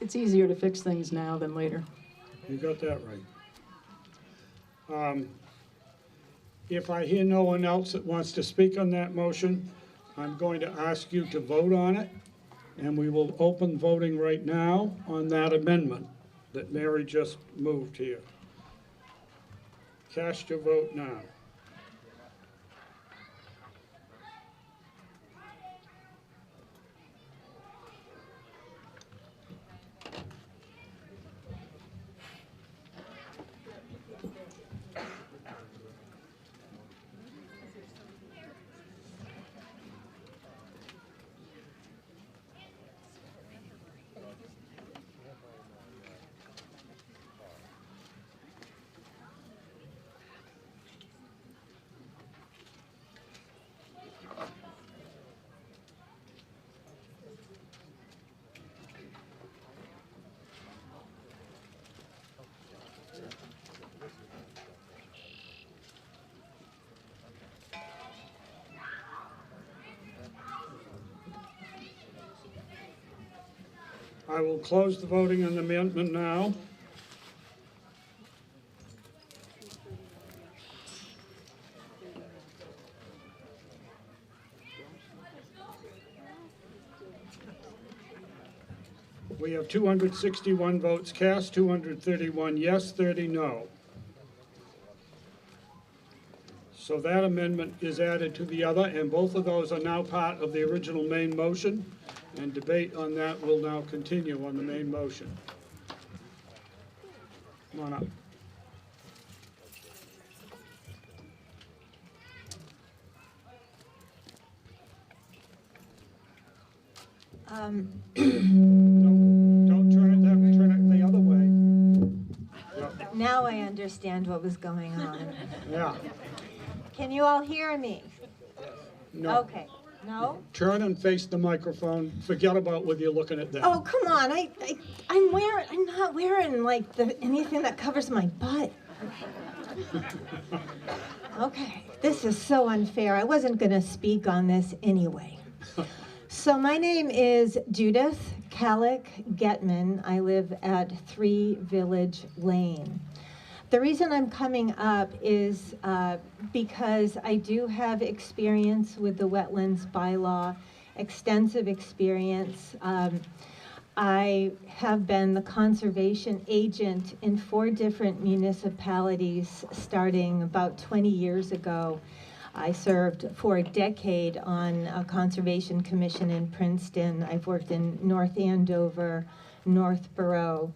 It's easier to fix things now than later. You got that right. If I hear no one else that wants to speak on that motion, I'm going to ask you to vote on it, and we will open voting right now on that amendment that Mary just moved here. Cast your vote now. I will close the voting on the amendment now. We have 261 votes cast, 231 yes, 30 no. So that amendment is added to the other, and both of those are now part of the original main motion, and debate on that will now continue on the main motion. Come on up. Don't turn it the other way. Now I understand what was going on. Yeah. Can you all hear me? No. Okay. No? Turn and face the microphone. Forget about whether you're looking at that. Oh, come on. I'm not wearing like anything that covers my butt. Okay. This is so unfair. I wasn't going to speak on this anyway. So my name is Judith Kallick Getman. I live at 3 Village Lane. The reason I'm coming up is because I do have experience with the wetlands bylaw, extensive experience. I have been the conservation agent in 4 different municipalities starting about 20 years ago. I served for a decade on a conservation commission in Princeton. I've worked in North Andover, Northborough,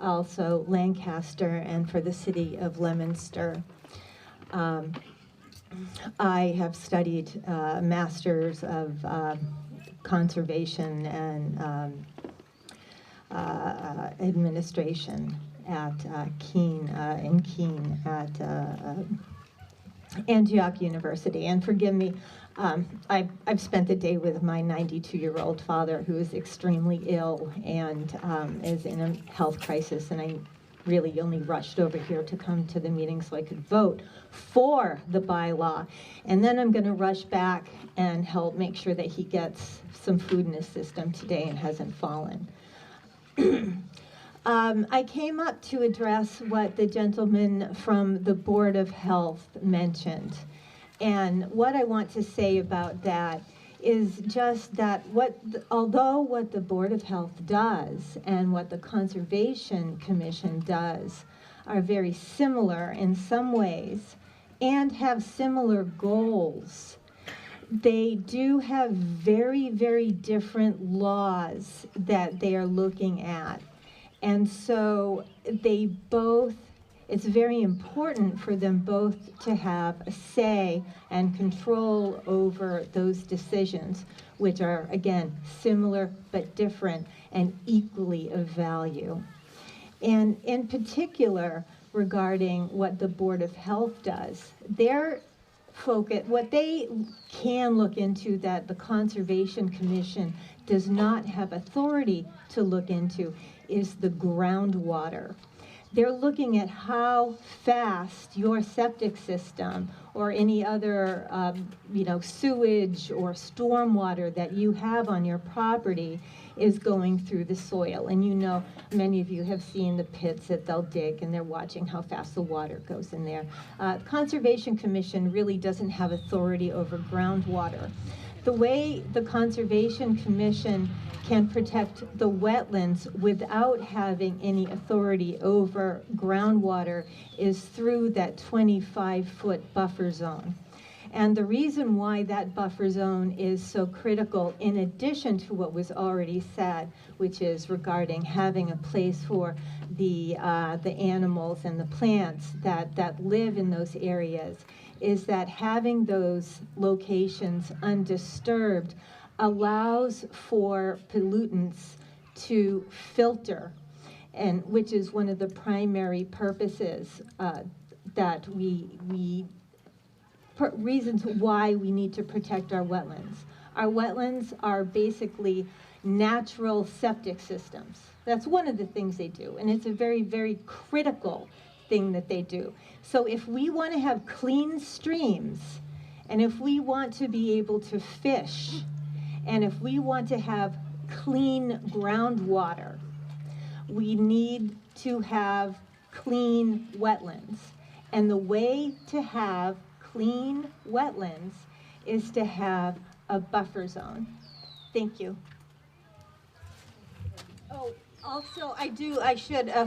also Lancaster, and for the city of Leominster. I have studied Masters of Conservation and Administration at Keene at Antioch University. And forgive me, I've spent the day with my 92-year-old father who is extremely ill and is in a health crisis, and I really only rushed over here to come to the meeting so I could vote for the bylaw. And then I'm going to rush back and help make sure that he gets some food in his system today and hasn't fallen. I came up to address what the gentleman from the Board of Health mentioned. And what I want to say about that is just that although what the Board of Health does and what the Conservation Commission does are very similar in some ways and have similar goals, they do have very, very different laws that they are looking at. And so it's very important for them both to have a say and control over those decisions, which are, again, similar but different and equally of value. And in particular, regarding what the Board of Health does, their focus, what they can look into that the Conservation Commission does not have authority to look into is the groundwater. They're looking at how fast your septic system or any other sewage or stormwater that you have on your property is going through the soil. And you know, many of you have seen the pits that they'll dig, and they're watching how fast the water goes in there. Conservation Commission really doesn't have authority over groundwater. The way the Conservation Commission can protect the wetlands without having any authority over groundwater is through that 25-foot buffer zone. And the reason why that buffer zone is so critical, in addition to what was already said, which is regarding having a place for the animals and the plants that live in those areas, is that having those locations undisturbed allows for pollutants to filter, and which is one of the primary purposes that reasons why we need to protect our wetlands. Our wetlands are basically natural septic systems. That's one of the things they do, and it's a very, very critical thing that they do. So if we want to have clean streams, and if we want to be able to fish, and if we want to have clean groundwater. We need to have clean wetlands. And the way to have clean wetlands is to have a buffer zone. Thank you. Oh, also,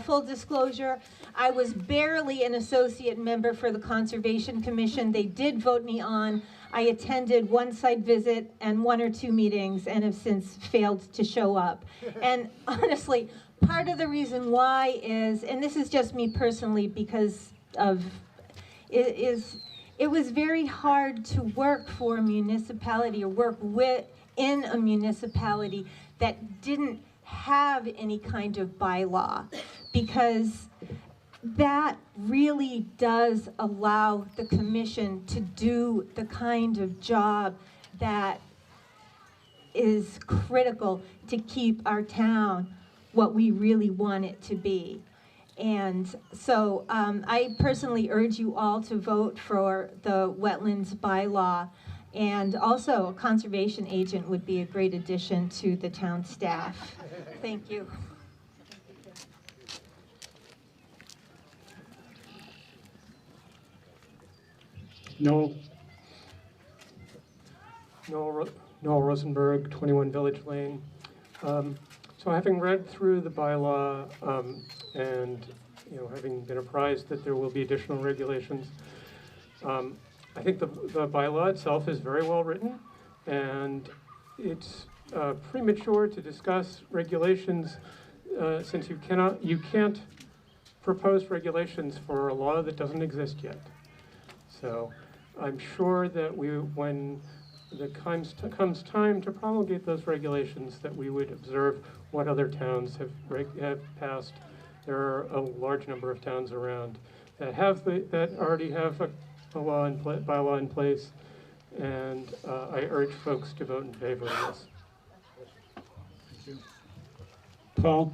full disclosure, I was barely an associate member for the Conservation Commission. They did vote me on. I attended one site visit and 1 or 2 meetings and have since failed to show up. And honestly, part of the reason why is, and this is just me personally because of, it was very hard to work for a municipality or work in a municipality that didn't have any kind of bylaw, because that really does allow the commission to do the kind of job that is critical to keep our town what we really want it to be. And so I personally urge you all to vote for the wetlands bylaw, and also a conservation agent would be a great addition to the town staff. Thank you. Noel Rosenberg, 21 Village Lane. So having read through the bylaw and having been apprised that there will be additional regulations, I think the bylaw itself is very well written, and it's premature to discuss regulations since you can't propose regulations for a law that doesn't exist yet. So I'm sure that when comes time to promulgate those regulations, that we would observe what other towns have passed. There are a large number of towns around that already have a bylaw in place, and I urge folks to vote in favor of this. Paul?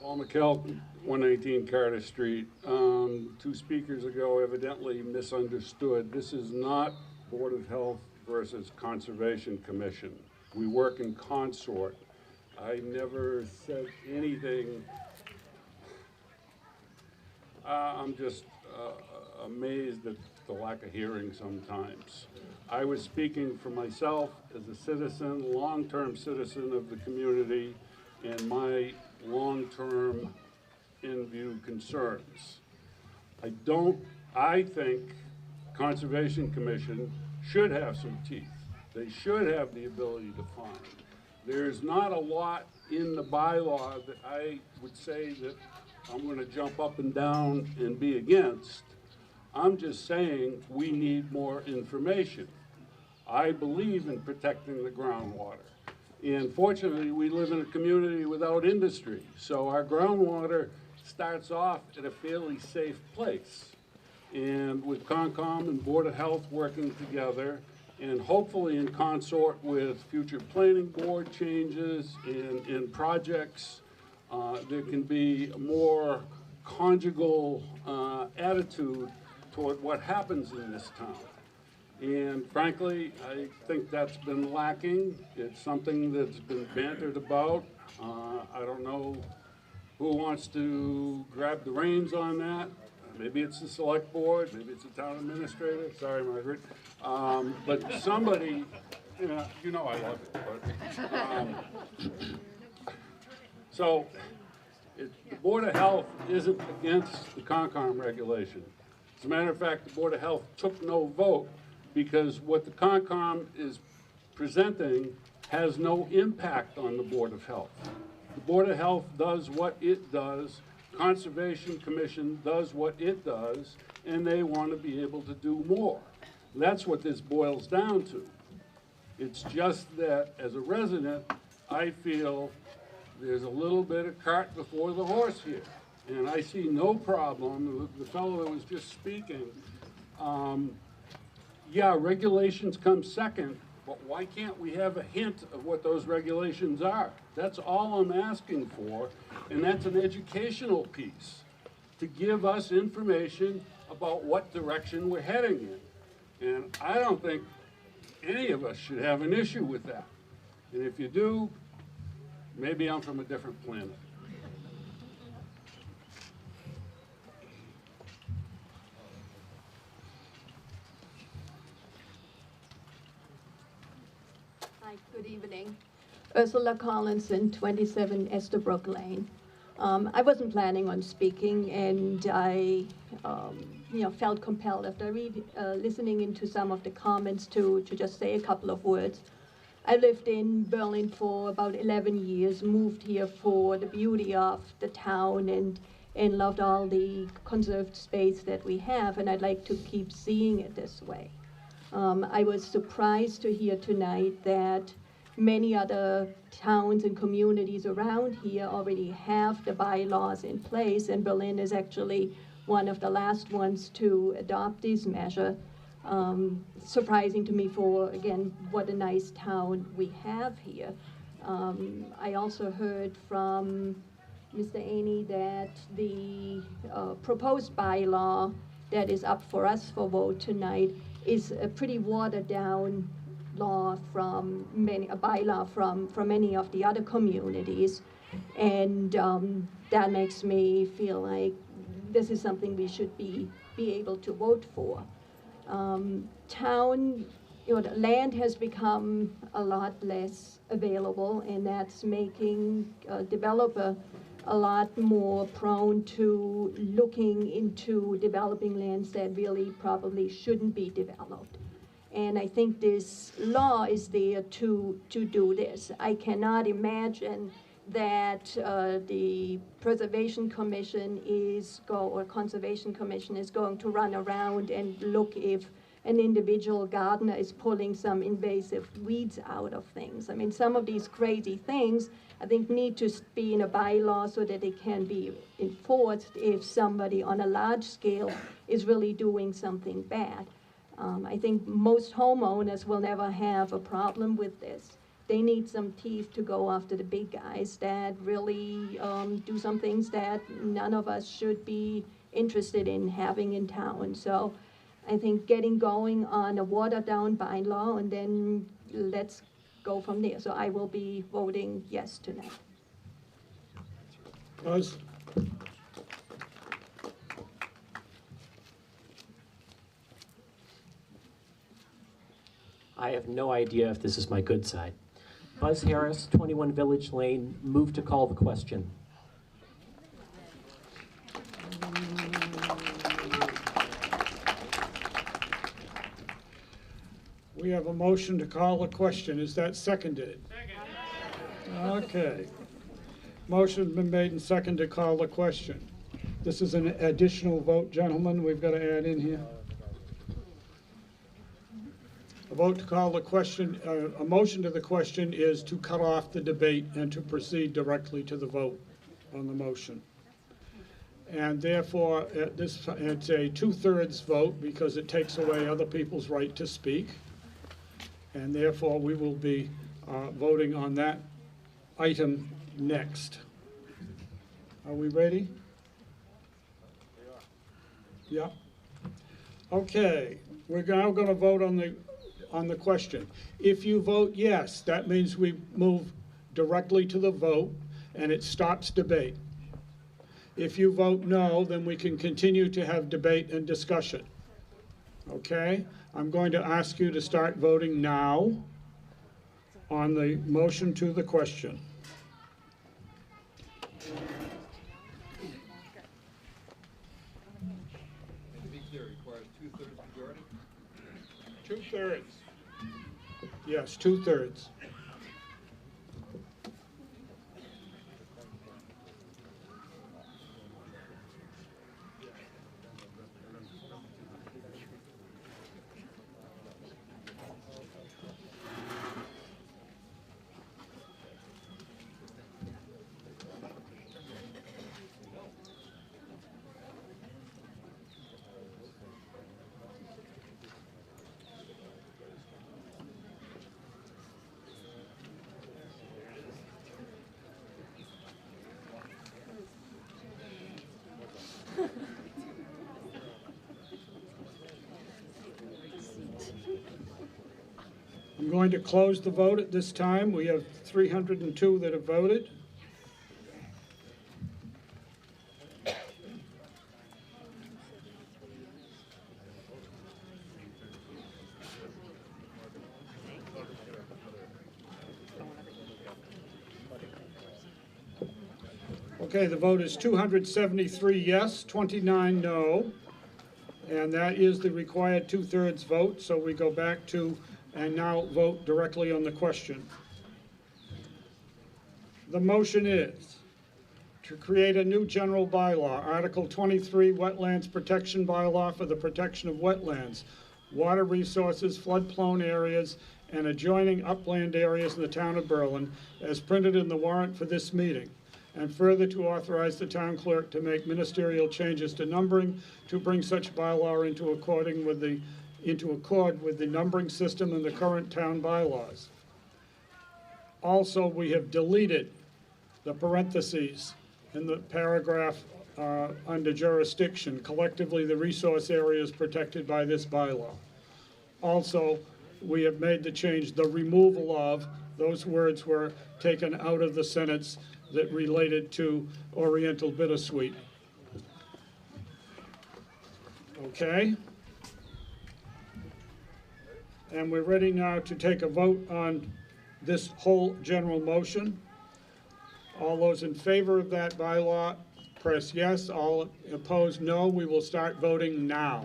Paul McKell, 119 Carter Street. 2 speakers ago evidently misunderstood. This is not Board of Health versus Conservation Commission. We work in consort. I never said anything. I'm just amazed at the lack of hearing sometimes. I was speaking for myself as a citizen, long-term citizen of the community, and my long-term in-view concerns. I think Conservation Commission should have some teeth. They should have the ability to find. There's not a lot in the bylaw that I would say that I'm going to jump up and down and be against. I'm just saying we need more information. I believe in protecting the groundwater. And fortunately, we live in a community without industry, so our groundwater starts off at a fairly safe place. And with Concom and Board of Health working together, and hopefully in consort with future planning board changes and projects, there can be a more conjugal attitude toward what happens in this town. And frankly, I think that's been lacking. It's something that's been bantered about. I don't know who wants to grab the reins on that. Maybe it's the select board, maybe it's the town administrator. Sorry, Margaret. But somebody, you know I love it. But, so the Board of Health isn't against the Concom regulation. As a matter of fact, the Board of Health took no vote because what the Concom is presenting has no impact on the Board of Health. The Board of Health does what it does, Conservation Commission does what it does, and they want to be able to do more. That's what this boils down to. It's just that as a resident, I feel there's a little bit of cart before the horse here. And I see no problem, the fellow that was just speaking, yeah, regulations come second, but why can't we have a hint of what those regulations are? That's all I'm asking for, and that's an educational piece to give us information about what direction we're heading in. And I don't think any of us should have an issue with that. And if you do, maybe I'm from a different planet. Hi, good evening. Ursula Collinson, 27 Estabrook Lane. I wasn't planning on speaking, and I, felt compelled after listening into some of the comments to just say a couple of words. I lived in Berlin for about 11 years, moved here for the beauty of the town and loved all the conserved space that we have, and I'd like to keep seeing it this way. I was surprised to hear tonight that many other towns and communities around here already have the bylaws in place, and Berlin is actually one of the last ones to adopt this measure. Surprising to me for, again, what a nice town we have here. I also heard from Mr. Aney that the proposed bylaw that is up for us for vote tonight is a pretty watered down law from a bylaw from many of the other communities, and that makes me feel like this is something we should be able to vote for. The land has become a lot less available, and that's making a developer a lot more prone to looking into developing lands that really probably shouldn't be developed. And I think this law is there to do this. I cannot imagine that the Preservation Commission or Conservation Commission is going to run around and look if an individual gardener is pulling some invasive weeds out of things. I mean, some of these crazy things, I think, need to be in a bylaw so that it can be enforced if somebody on a large scale is really doing something bad. I think most homeowners will never have a problem with this. They need some teeth to go after the big guys that really do some things that none of us should be interested in having in town. So I think getting going on a watered down bylaw, and then let's go from there. So I will be voting yes tonight. Buzz? I have no idea if this is my good side. Buzz Harris, 21 Village Lane, move to call the question. We have a motion to call a question. Is that seconded? Second. Okay. Motion's been made and seconded to call the question. This is an additional vote, gentlemen, we've got to add in here. A vote to call the question, a motion to the question is to cut off the debate and to proceed directly to the vote on the motion. And therefore, it's a 2/3 vote because it takes away other people's right to speak. And therefore, we will be voting on that item next. Are we ready? Yeah. Okay, we're now going to vote on the question. If you vote yes, that means we move directly to the vote and it stops debate. If you vote no, then we can continue to have debate and discussion. Okay? I'm going to ask you to start voting now on the motion to the question. And to be clear, it requires 2/3 majority? 2/3. Yes, 2/3. I'm going to close the vote at this time. We have 302 that have voted. Okay, the vote is 273 yes, 29 no, and that is the required 2/3 vote, so we go back to and now vote directly on the question. The motion is to create a new general bylaw, Article 23, Wetlands Protection Bylaw for the protection of wetlands, water resources, flood-prone areas, and adjoining upland areas in the town of Berlin, as printed in the warrant for this meeting. And further to authorize the town clerk to make ministerial changes to numbering to bring such bylaw into accord with the numbering system in the current town bylaws. Also, we have deleted the parentheses in the paragraph under jurisdiction, collectively the resource areas protected by this bylaw. Also, we have made the change, the removal of, those words were taken out of the sentence that related to Oriental Bittersweet. Okay? And we're ready now to take a vote on this whole general motion. All those in favor of that bylaw, press yes. All opposed, no. We will start voting now.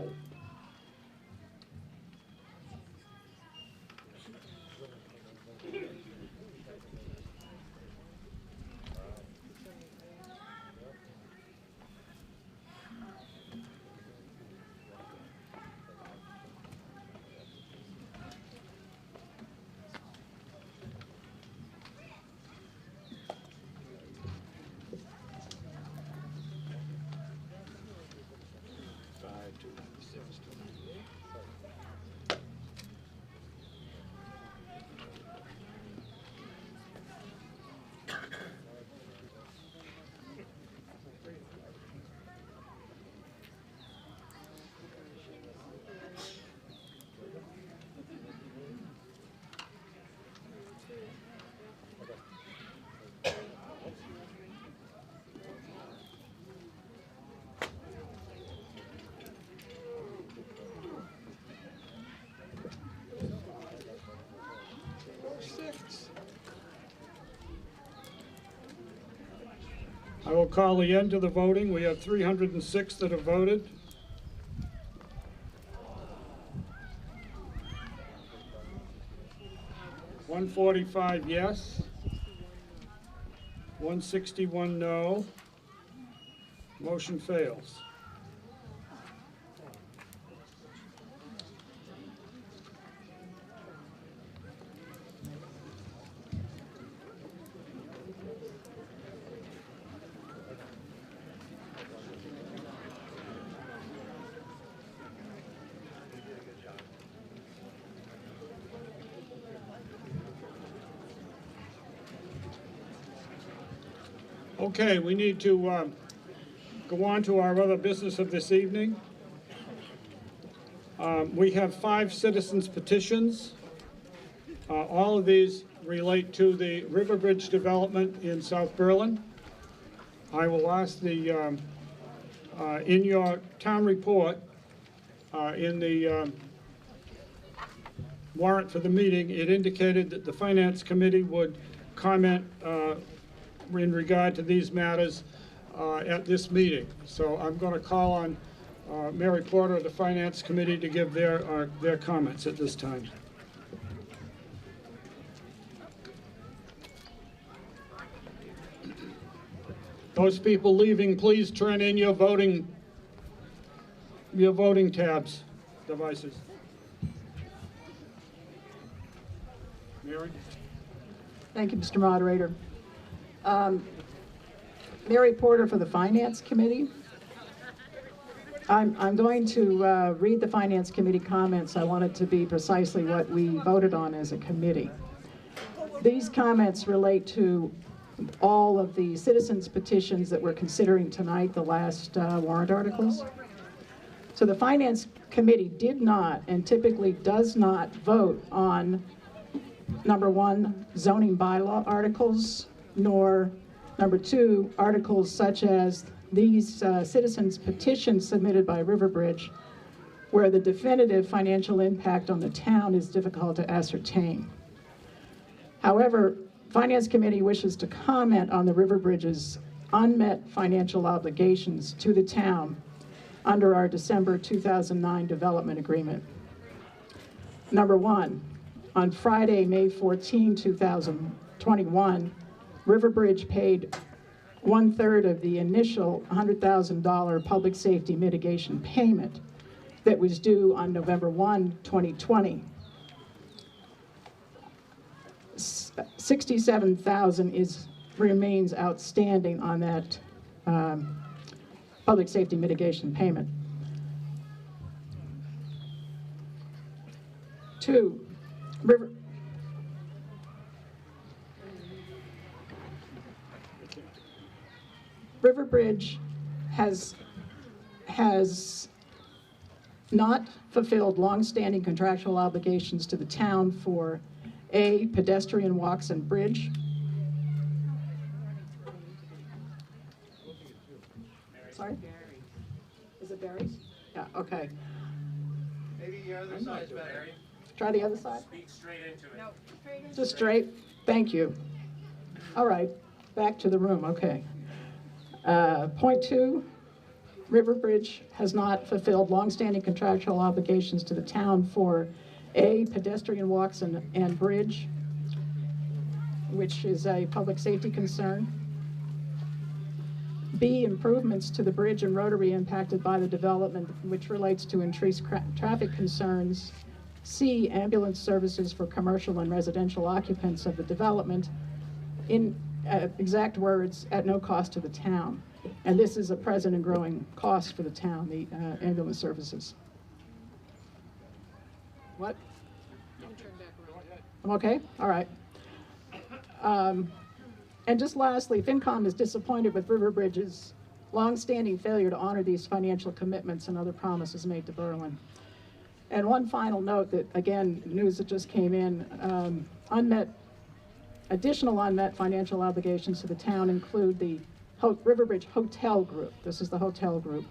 I will call the end of the voting. We have 306 that have voted. $145 yes, 161 no. Motion fails. Okay, we need to go on to our other business of this evening. We have 5 citizens' petitions. All of these relate to the River Bridge development in South Berlin. I will ask the, in your town report, in the warrant for the meeting, it indicated that the Finance Committee would comment in regard to these matters at this meeting. So I'm going to call on Mary Porter of the Finance Committee to give their comments at this time. Those people leaving, please turn in your voting tabs, devices. Mary? Thank you, Mr. Moderator. Mary Porter for the Finance Committee. I'm going to read the Finance Committee comments. I want it to be precisely what we voted on as a committee. These comments relate to all of the citizens' petitions that we're considering tonight, the last warrant articles. So the Finance Committee did not, and typically does not, vote on number one, zoning bylaw articles, nor number two, articles such as these citizens petitions submitted by Riverbridge, where the definitive financial impact on the town is difficult to ascertain. However, Finance Committee wishes to comment on the Riverbridge's unmet financial obligations to the town under our December 2009 development agreement. Number one, on Friday, May 14, 2021, Riverbridge paid 1/3 of the initial $100,000 public safety mitigation payment that was due on November 1, 2020. $67,000 remains outstanding on that public safety mitigation payment. Two, Riverbridge has not fulfilled longstanding contractual obligations to the town for A, pedestrian walks and bridge. Sorry? Is it Barry's? Yeah, okay. Maybe your other side's better. Try the other side. Speak straight into it. No, straight into Just it. straight? Thank you. All right, back to the room, okay. Point two, Riverbridge has not fulfilled longstanding contractual obligations to the town for A, pedestrian walks and bridge, which is a public safety concern. B, improvements to the bridge and rotary impacted by the development, which relates to increased traffic concerns. C, ambulance services for commercial and residential occupants of the development, in exact words, at no cost to the town. And this is a present and growing cost for the town, the ambulance services. What? I'm okay? All right. And just lastly, FinCom is disappointed with Riverbridge's longstanding failure to honor these financial commitments and other promises made to Berlin. And one final note that, again, news that just came in, additional unmet financial obligations to the town include the Riverbridge Hotel Group. This is the hotel group.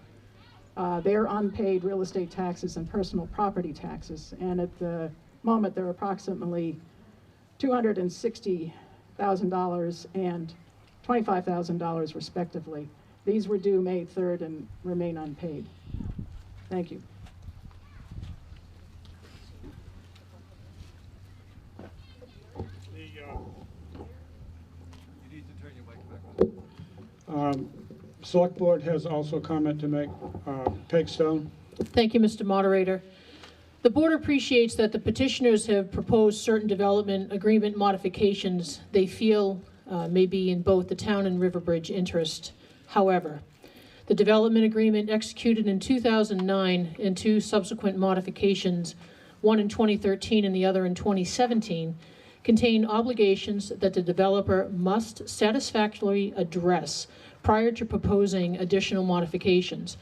Their unpaid real estate taxes and personal property taxes. And at the moment, they're approximately $260,000 and $25,000 respectively. These were due May 3rd and remain unpaid. Thank you. Select Board has also a comment to make. Peg Stone. Thank you, Mr. Moderator. The Board appreciates that the petitioners have proposed certain development agreement modifications they feel may be in both the town and Riverbridge interest. However, the development agreement executed in 2009 and two subsequent modifications, one in 2013 and the other in 2017, contain obligations that the developer must satisfactorily address prior to proposing additional modifications.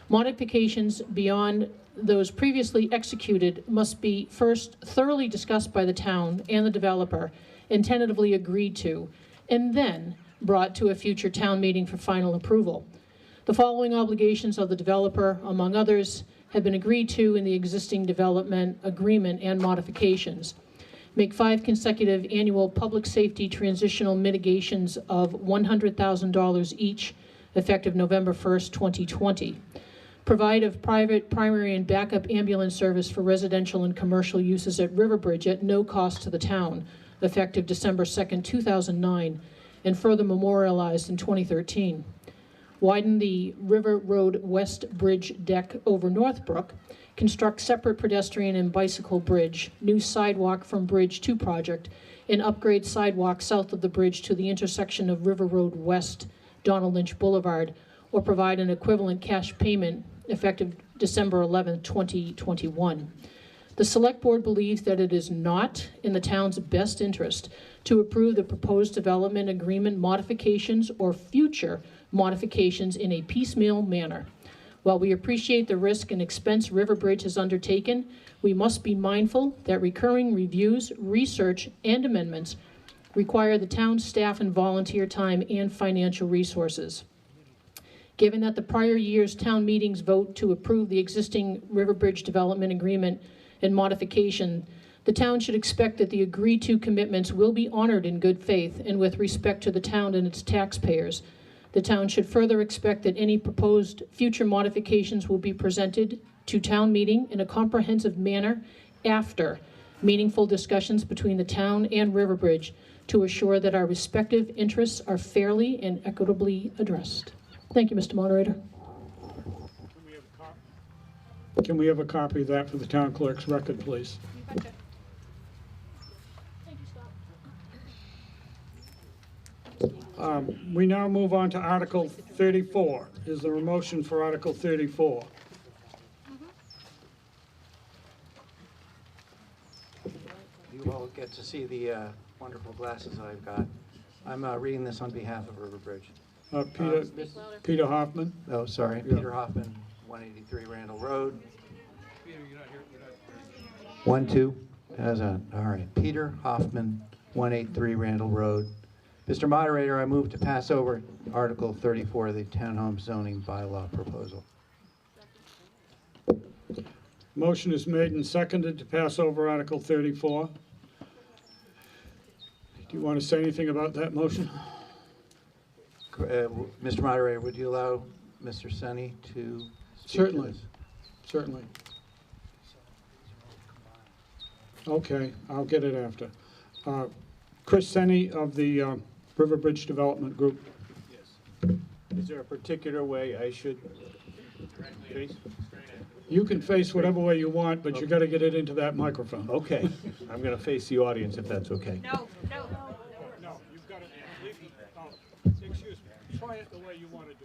Modifications beyond those previously executed must be first thoroughly discussed by the town and the developer and tentatively agreed to, and then brought to a future town meeting for final approval. The following obligations of the developer, among others, have been agreed to in the existing development agreement and modifications. Make 5 consecutive annual public safety transitional mitigations of $100,000 each, effective November 1st, 2020. Provide of private, primary, and backup ambulance service for residential and commercial uses at Riverbridge at no cost to the town, effective December 2nd, 2009, and further memorialized in 2013. Widen the River Road West Bridge deck over Northbrook. Construct separate pedestrian and bicycle bridge, new sidewalk from bridge to project, and upgrade sidewalk south of the bridge to the intersection of River Road West, Donald Lynch Boulevard, or provide an equivalent cash payment effective December 11, 2021. The Select Board believes that it is not in the town's best interest to approve the proposed development agreement modifications or future modifications in a piecemeal manner. While we appreciate the risk and expense Riverbridge has undertaken, we must be mindful that recurring reviews, research, and amendments require the town's staff and volunteer time and financial resources. Given that the prior year's town meetings vote to approve the existing Riverbridge development agreement and modification, the town should expect that the agreed-to commitments will be honored in good faith and with respect to the town and its taxpayers. The town should further expect that any proposed future modifications will be presented to town meeting in a comprehensive manner after meaningful discussions between the town and Riverbridge to assure that our respective interests are fairly and equitably addressed. Thank you, Mr. Moderator. Can we have a copy of that for the town clerk's record, please? We now move on to Article 34. Is there a motion for Article 34? You all get to see the wonderful glasses I've got. I'm reading this on behalf of Riverbridge. Peter Hoffman? Oh, sorry, Yeah. Peter Hoffman, 183 Randall Road. 1-2, how's that? All right, Peter Hoffman, 183 Randall Road. Mr. Moderator, I move to pass over Article 34 of the Townhome Zoning Bylaw proposal. Motion is made and seconded to pass over Article 34. Do you want to say anything about that motion? Mr. Moderator, would you allow Mr. Sunny to speak Certainly. to this? Certainly. Okay, I'll get it after. Chris Senni of the Riverbridge Development Group. Is there a particular way I should face? You can face whatever way you want, but you got to get it into that microphone. Okay, I'm going to face the audience if that's okay. No. No, you've got to leave. Excuse me. Try it the way you want to do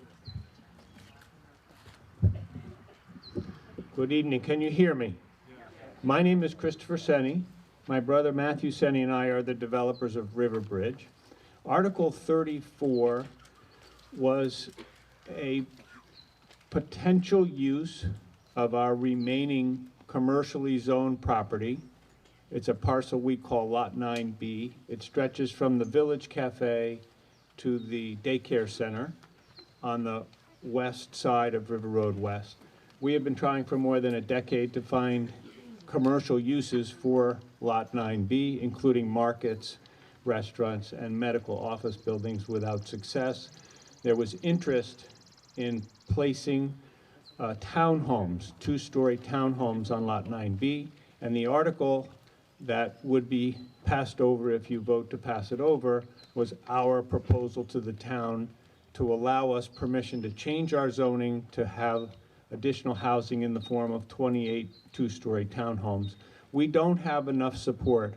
it. Good evening, can you hear me? My name is Christopher Senni. My brother Matthew Senni and I are the developers of Riverbridge. Article 34 was a potential use of our remaining commercially zoned property. It's a parcel we call Lot 9B. It stretches from the Village Cafe to the daycare center on the west side of River Road West. We have been trying for more than a decade to find commercial uses for Lot 9B, including markets, restaurants, and medical office buildings without success. There was interest in placing townhomes, two-story townhomes on Lot 9B, and the article that would be passed over if you vote to pass it over was our proposal to the town to allow us permission to change our zoning to have additional housing in the form of 28 two-story townhomes. We don't have enough support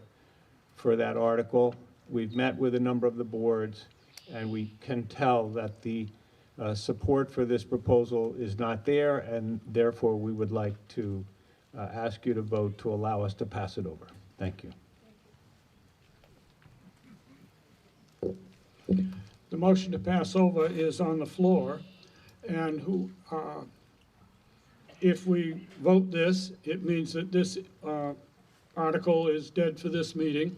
for that article. We've met with a number of the boards, and we can tell that the support for this proposal is not there, and therefore we would like to ask you to vote to allow us to pass it over. Thank you. The motion to pass over is on the floor, and if we vote this, it means that this article is dead for this meeting.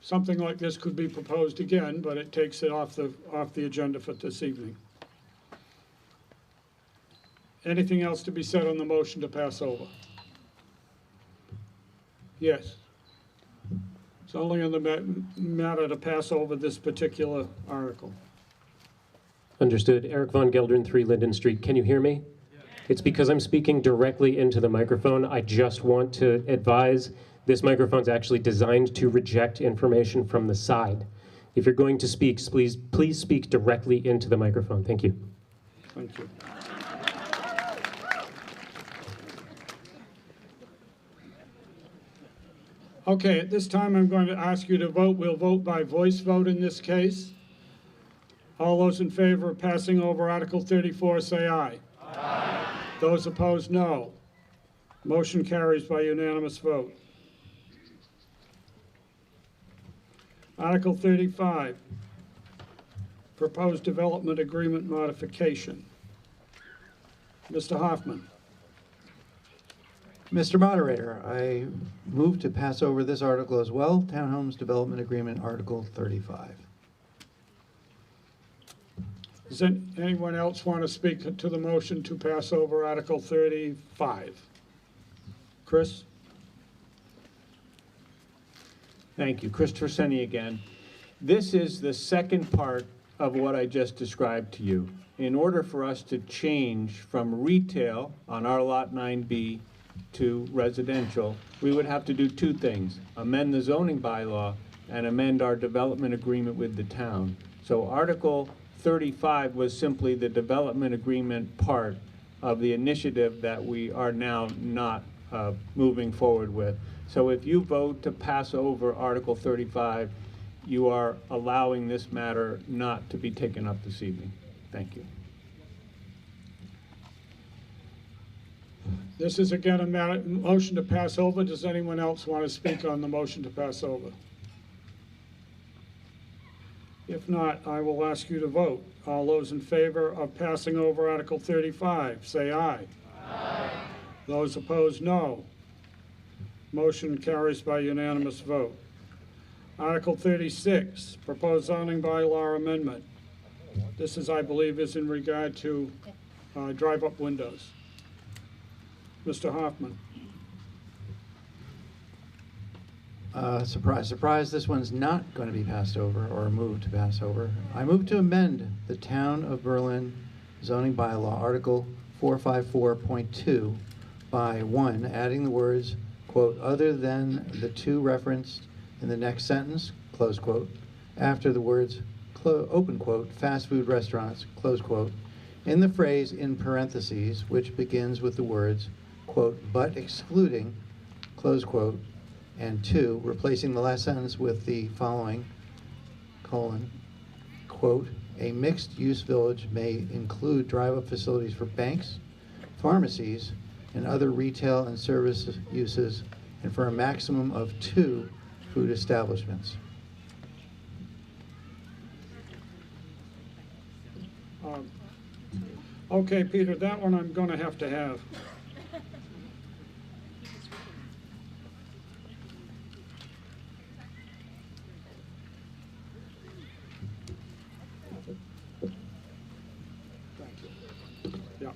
Something like this could be proposed again, but it takes it off the agenda for this evening. Anything else to be said on the motion to pass over? Yes. It's only on the matter to pass over this particular article. Understood. Eric Von Geldern, 3 Linden Street. Can you hear me? It's because I'm speaking directly into the microphone. I just want to advise this microphone's actually designed to reject information from the side. If you're going to speak, please speak directly into the microphone. Thank you. Thank you. Okay, at this time I'm going to ask you to vote. We'll vote by voice vote in this case. All those in favor of passing over Article 34 say aye. Aye. Those opposed, no. Motion carries by unanimous vote. Article 35, Proposed Development Agreement Modification. Mr. Hoffman. Mr. Moderator, I move to pass over this article as well, Townhomes Development Agreement, Article 35. Does anyone else want to speak to the motion to pass over Article 35? Chris? Thank you. Christopher Senni again. This is the second part of what I just described to you. In order for us to change from retail on our Lot 9B to residential, we would have to do two things: amend the zoning bylaw and amend our development agreement with the town. So Article 35 was simply the development agreement part of the initiative that we are now not moving forward with. So if you vote to pass over Article 35, you are allowing this matter not to be taken up this evening. Thank you. This is again a motion to pass over. Does anyone else want to speak on the motion to pass over? If not, I will ask you to vote. All those in favor of passing over Article 35, say aye. Aye. Those opposed, no. Motion carries by unanimous vote. Article 36, proposed zoning bylaw amendment. This is, I believe, is in regard to drive-up windows. Mr. Hoffman. Surprise, surprise, this one's not going to be passed over or moved to pass over. I move to amend the Town of Berlin zoning bylaw, Article 454.2, by 1, adding the words, quote, other than the two referenced in the next sentence, close quote, after the words, open quote, fast food restaurants, close quote, in the phrase in parentheses, which begins with the words, quote, but excluding, close quote, and 2, replacing the last sentence with the following, colon, quote, a mixed-use village may include drive-up facilities for banks, pharmacies, and other retail and service uses, and for a maximum of 2 food establishments. Okay, Peter, that one I'm going to have. Yeah.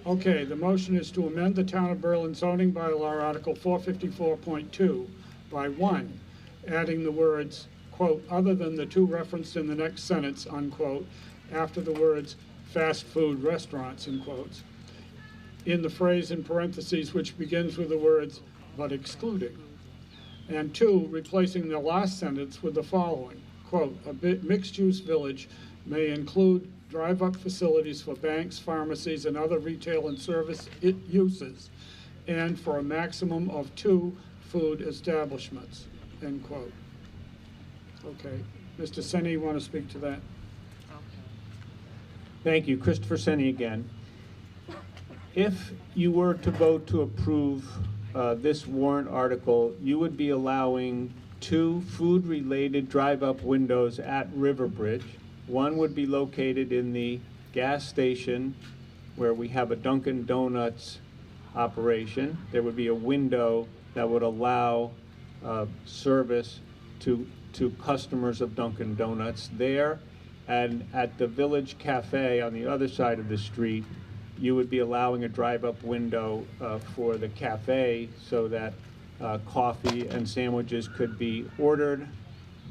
Okay, the motion is to amend the Town of Berlin zoning bylaw, Article 454.2, by 1, adding the words, quote, other than the two referenced in the next sentence, unquote, after the words fast food restaurants, in quotes, in the phrase in parentheses which begins with the words but excluding. And 2, replacing the last sentence with the following, quote, a mixed-use village may include drive-up facilities for banks, pharmacies, and other retail and service uses, and for a maximum of 2 food establishments, end quote. Okay. Mr. Senni, you want to speak to that? Thank you. Christopher Senni again. If you were to vote to approve this warrant article, you would be allowing 2 food-related drive-up windows at Riverbridge. One would be located in the gas station where we have a Dunkin' Donuts operation. There would be a window that would allow service to customers of Dunkin' Donuts there. And at the Village Cafe on the other side of the street, you would be allowing a drive-up window for the cafe so that coffee and sandwiches could be ordered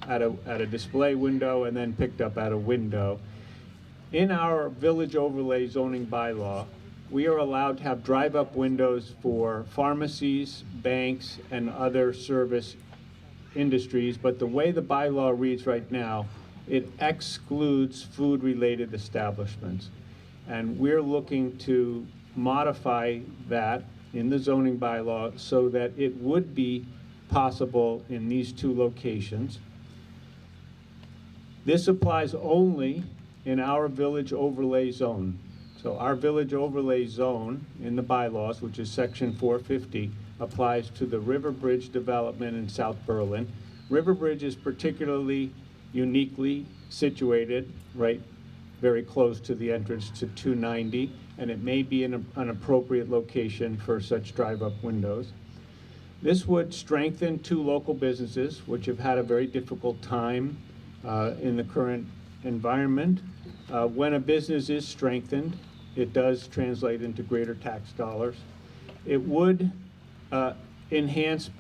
at a display window and then picked up at a window. In our village overlay zoning bylaw, we are allowed to have drive-up windows for pharmacies, banks, and other service industries, but the way the bylaw reads right now, it excludes food-related establishments. And we're looking to modify that in the zoning bylaw so that it would be possible in these 2 locations. This applies only in our village overlay zone. So our village overlay zone in the bylaws, which is section 450, applies to the Riverbridge development in South Berlin. Riverbridge is particularly uniquely situated right very close to the entrance to 290, and it may be an appropriate location for such drive-up windows. This would strengthen two local businesses which have had a very difficult time in the current environment. When a business is strengthened, it does translate into greater tax dollars. It would enhance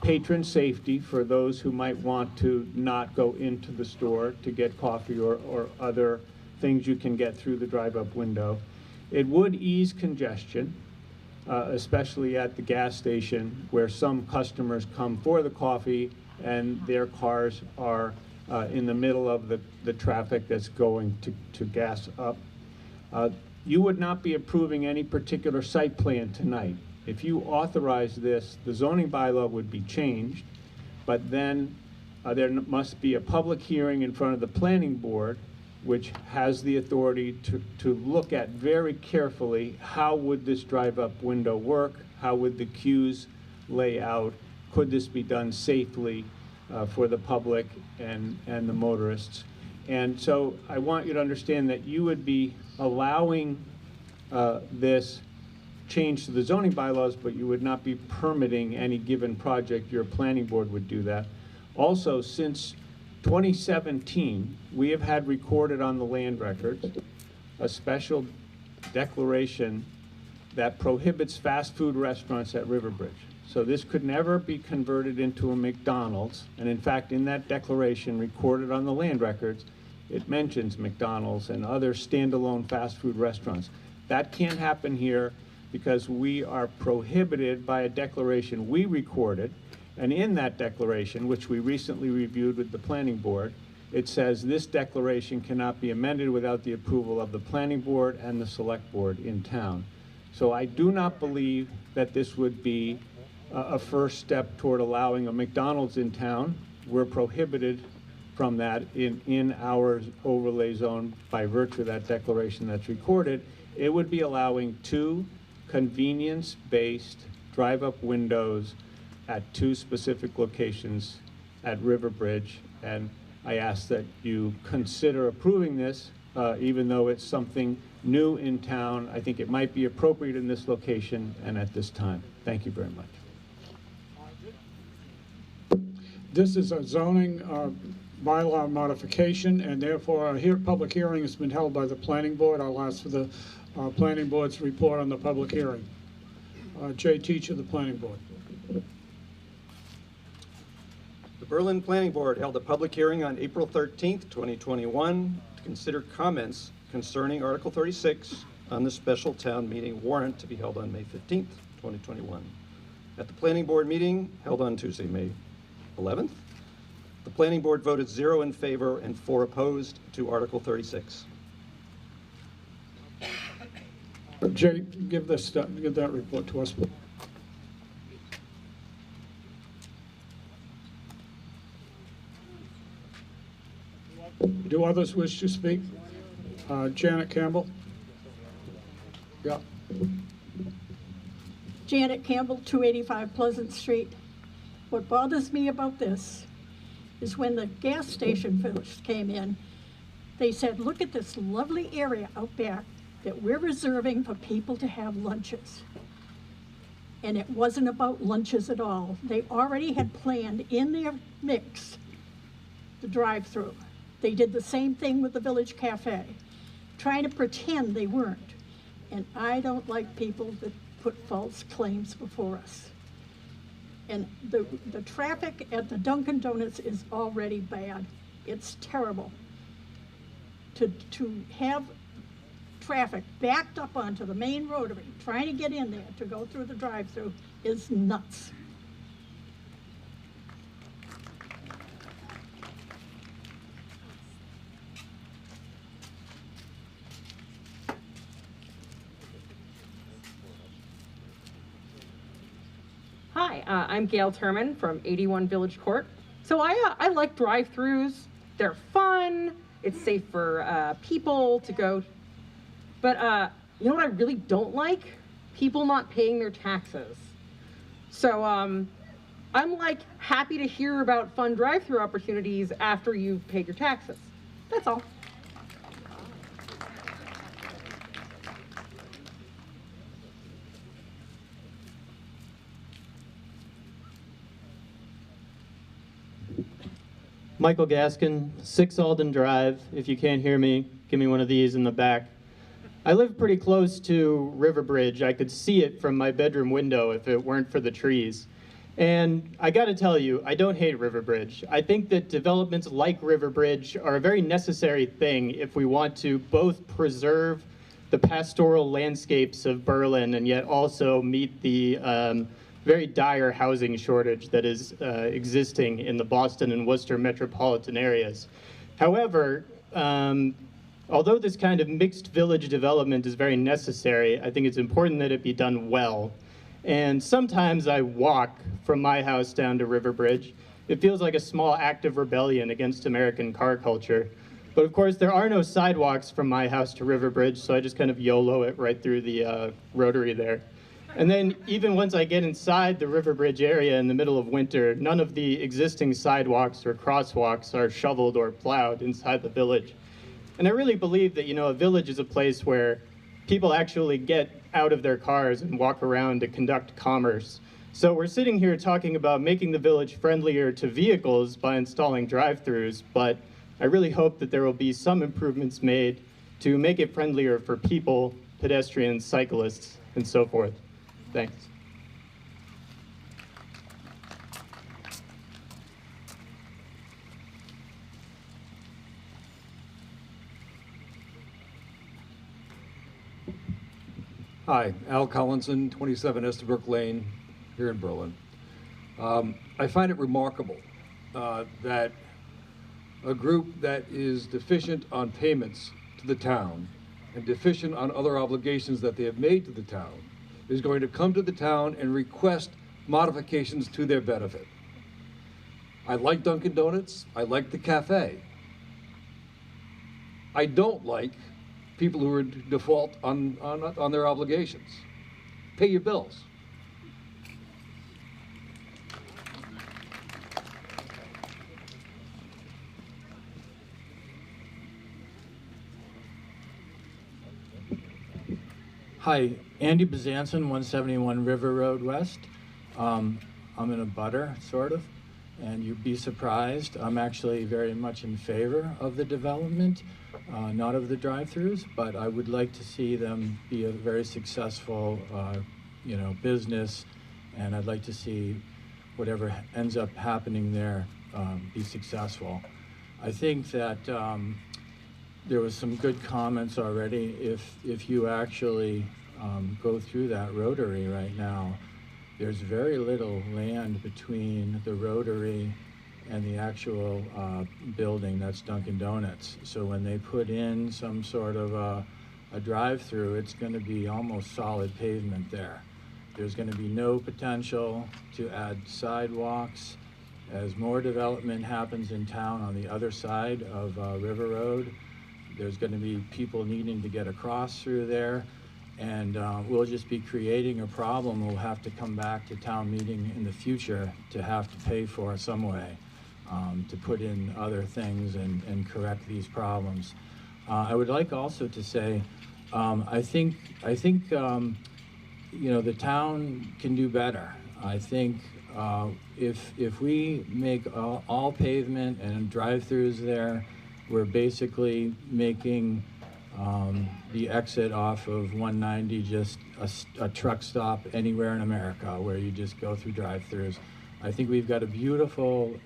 patron safety for those who might want to not go into the store to get coffee or other things you can get through the drive-up window. It would ease congestion, especially at the gas station where some customers come for the coffee and their cars are in the middle of the traffic that's going to gas up. You would not be approving any particular site plan tonight. If you authorize this, the zoning bylaw would be changed, but then there must be a public hearing in front of the planning board, which has the authority to look at very carefully how would this drive-up window work, how would the queues lay out, could this be done safely for the public and the motorists. And so I want you to understand that you would be allowing this change to the zoning bylaws, but you would not be permitting any given project. Your planning board would do that. Also, since 2017, we have had recorded on the land records a special declaration that prohibits fast food restaurants at Riverbridge. So this could never be converted into a McDonald's. And in fact, in that declaration recorded on the land records, it mentions McDonald's and other standalone fast food restaurants. That can't happen here because we are prohibited by a declaration we recorded. And in that declaration, which we recently reviewed with the planning board, it says this declaration cannot be amended without the approval of the planning board and the select board in town. So I do not believe that this would be a first step toward allowing a McDonald's in town. We're prohibited from that in our overlay zone by virtue of that declaration that's recorded. It would be allowing two convenience-based drive-up windows at two specific locations at Riverbridge, and I ask that you consider approving this, even though it's something new in town. I think it might be appropriate in this location and at this time. Thank you very much. This is a zoning bylaw modification, and therefore a public hearing has been held by the planning board. I'll ask for the planning board's report on the public hearing. Jay Teacher, the planning board. The Berlin Planning Board held a public hearing on April 13th, 2021 to consider comments concerning Article 36 on the special town meeting warrant to be held on May 15th, 2021. At the planning board meeting held on Tuesday, May 11th, the planning board voted 0 in favor and 4 opposed to Article 36. Jay, give that report to us. Do others wish to speak? Janet Campbell? Yeah. Janet Campbell, 285 Pleasant Street. What bothers me about this is when the gas station first came in, they said, look at this lovely area out back that we're reserving for people to have lunches. And it wasn't about lunches at all. They already had planned in their mix the drive-through. They did the same thing with the Village Cafe, trying to pretend they weren't. And I don't like people that put false claims before us. And the traffic at the Dunkin' Donuts is already bad. It's terrible. To have traffic backed up onto the main rotary, trying to get in there to go through the drive-through is nuts. Hi, I'm Gail Turman from 81 Village Court. So I like drive-throughs. They're fun. It's safe for people to go. But you know what I really don't like? People not paying their taxes. So I'm like happy to hear about fun drive-through opportunities after you've paid your taxes. That's all. Michael Gaskin, 6 Alden Drive. If you can't hear me, give me one of these in the back. I live pretty close to River Bridge. I could see it from my bedroom window if it weren't for the trees. And I gotta tell you, I don't hate River Bridge. I think that developments like River Bridge are a very necessary thing if we want to both preserve the pastoral landscapes of Berlin and yet also meet the very dire housing shortage that is existing in the Boston and Worcester metropolitan areas. However, although this kind of mixed village development is very necessary, I think it's important that it be done well. And sometimes I walk from my house down to River Bridge. It feels like a small act of rebellion against American car culture. But of course, there are no sidewalks from my house to River Bridge, so I just kind of YOLO it right through the rotary there. And then even once I get inside the River Bridge area in the middle of winter, none of the existing sidewalks or crosswalks are shoveled or plowed inside the village. And I really believe that, a village is a place where people actually get out of their cars and walk around to conduct commerce. So we're sitting here talking about making the village friendlier to vehicles by installing drive-throughs, but I really hope that there will be some improvements made to make it friendlier for people, pedestrians, cyclists, and so forth. Thanks. Hi, Al Collinson, 27 Estabrook Lane, here in Berlin. I find it remarkable that a group that is deficient on payments to the town and deficient on other obligations that they have made to the town is going to come to the town and request modifications to their benefit. I like Dunkin' Donuts, I like the cafe. I don't like people who are default on their obligations. Pay your bills. Hi, Andy Bezanson, 171 River Road West. I'm in a butter, sort of, and you'd be surprised. I'm actually very much in favor of the development, not of the drive-throughs, but I would like to see them be a very successful, business, and I'd like to see whatever ends up happening there be successful. I think that there was some good comments already. If you actually go through that rotary right now, there's very little land between the rotary and the actual building that's Dunkin' Donuts. So when they put in some sort of a drive-through, it's going to be almost solid pavement there. There's going to be no potential to add sidewalks. As more development happens in town on the other side of River Road, there's going to be people needing to get across through there, and we'll just be creating a problem we'll have to come back to town meeting in the future to have to pay for some way, to put in other things and correct these problems. I would like also to say, I think the town can do better. I think if we make all pavement and drive-throughs there, we're basically making the exit off of 190 just a truck stop anywhere in America where you just go through drive-throughs. I think we've got a beautiful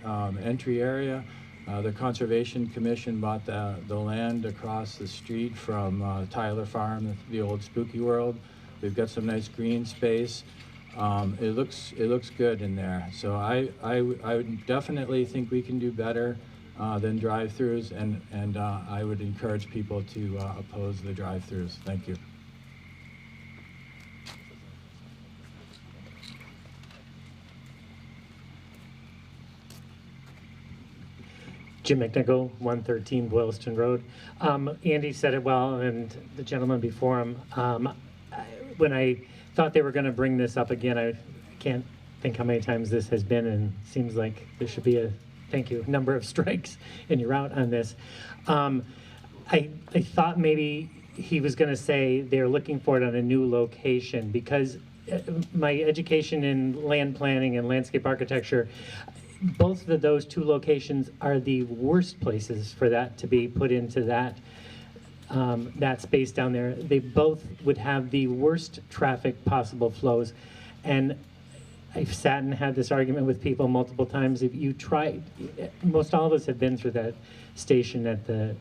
entry area. The Conservation Commission bought the land across the street from Tyler Farm, the old Spooky World. We've got some nice green space. It looks good in there. So I would definitely think we can do better than drive-throughs, and I would encourage people to oppose the drive-throughs. Thank you. Jim McNichol, 113 Boylston Road. Andy said it well, and the gentleman before him. When I thought they were going to bring this up again, I can't think how many times this has been, and seems like there should be a number of strikes, and you're out on this. I thought maybe he was going to say they're looking for it on a new location, because my education in land planning and landscape architecture, both of those two locations are the worst places for that to be put into that that space down there. They both would have the worst traffic possible flows. And I've sat and had this argument with people multiple times. If you try, most all of us have been through that station at the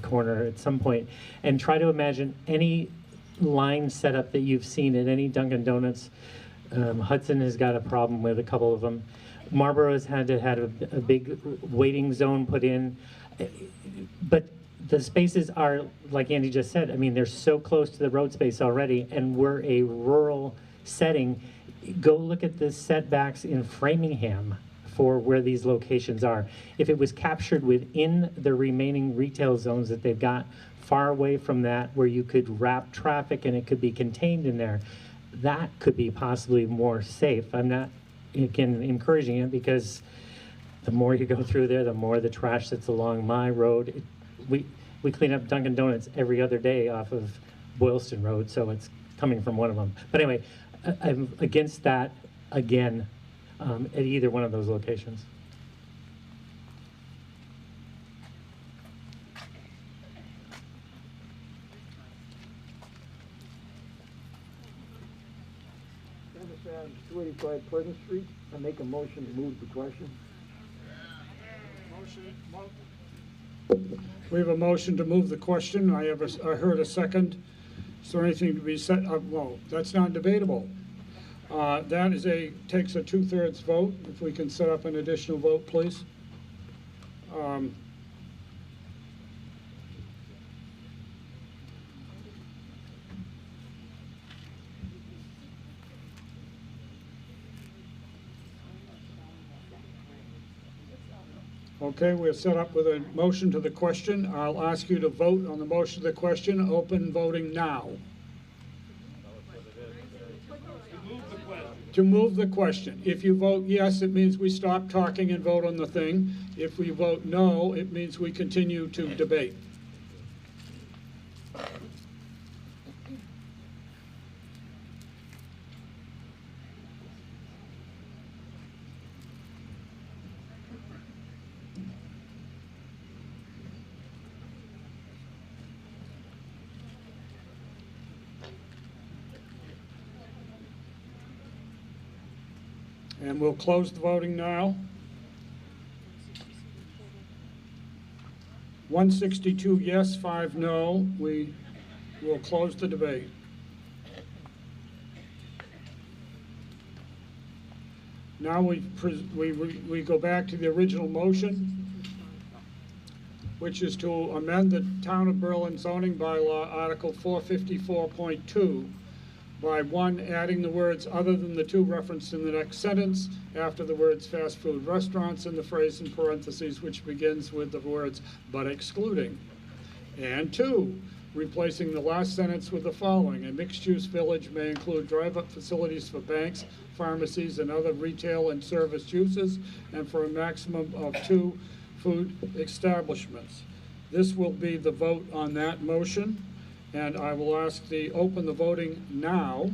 corner at some point, and try to imagine any line setup that you've seen at any Dunkin' Donuts. Hudson has got a problem with a couple of them. Marlboro has had a big waiting zone put in, but the spaces are, like Andy just said, I mean, they're so close to the road space already, and we're a rural setting. Go look at the setbacks in Framingham for where these locations are. If it was captured within the remaining retail zones that they've got, far away from that, where you could wrap traffic and it could be contained in there, that could be possibly more safe. I'm not, again, encouraging it, because the more you go through there, the more the trash that's along my road. We clean up Dunkin' Donuts every other day off of Boylston Road, so it's coming from one of them. But anyway, I'm against that again at either one of those locations. Understand 285 Pleasant Street. I make a motion to move the question. We have a motion to move the question. I heard a second. Is there anything to be said? Well, that's not debatable. That takes a 2/3 vote. If we can set up an additional vote, please. Okay, we're set up with a motion to the question. I'll ask you to vote on the motion to the question. Open voting now. To move the question. If you vote yes, it means we stop talking and vote on the thing. If we vote no, it means we continue to debate. And we'll close the voting now. 162 yes, 5 no. We will close the debate. Now we go back to the original motion, which is to amend the Town of Berlin zoning bylaw, Article 454.2, by 1, adding the words "other than the two" referenced in the next sentence after the words "fast food restaurants" in the phrase in parentheses which begins with the words "but excluding." And 2, replacing the last sentence with the following: "A mixed-use village may include drive-up facilities for banks, pharmacies, and other retail and service uses, and for a maximum of 2 food establishments." This will be the vote on that motion. And I will ask open the voting now.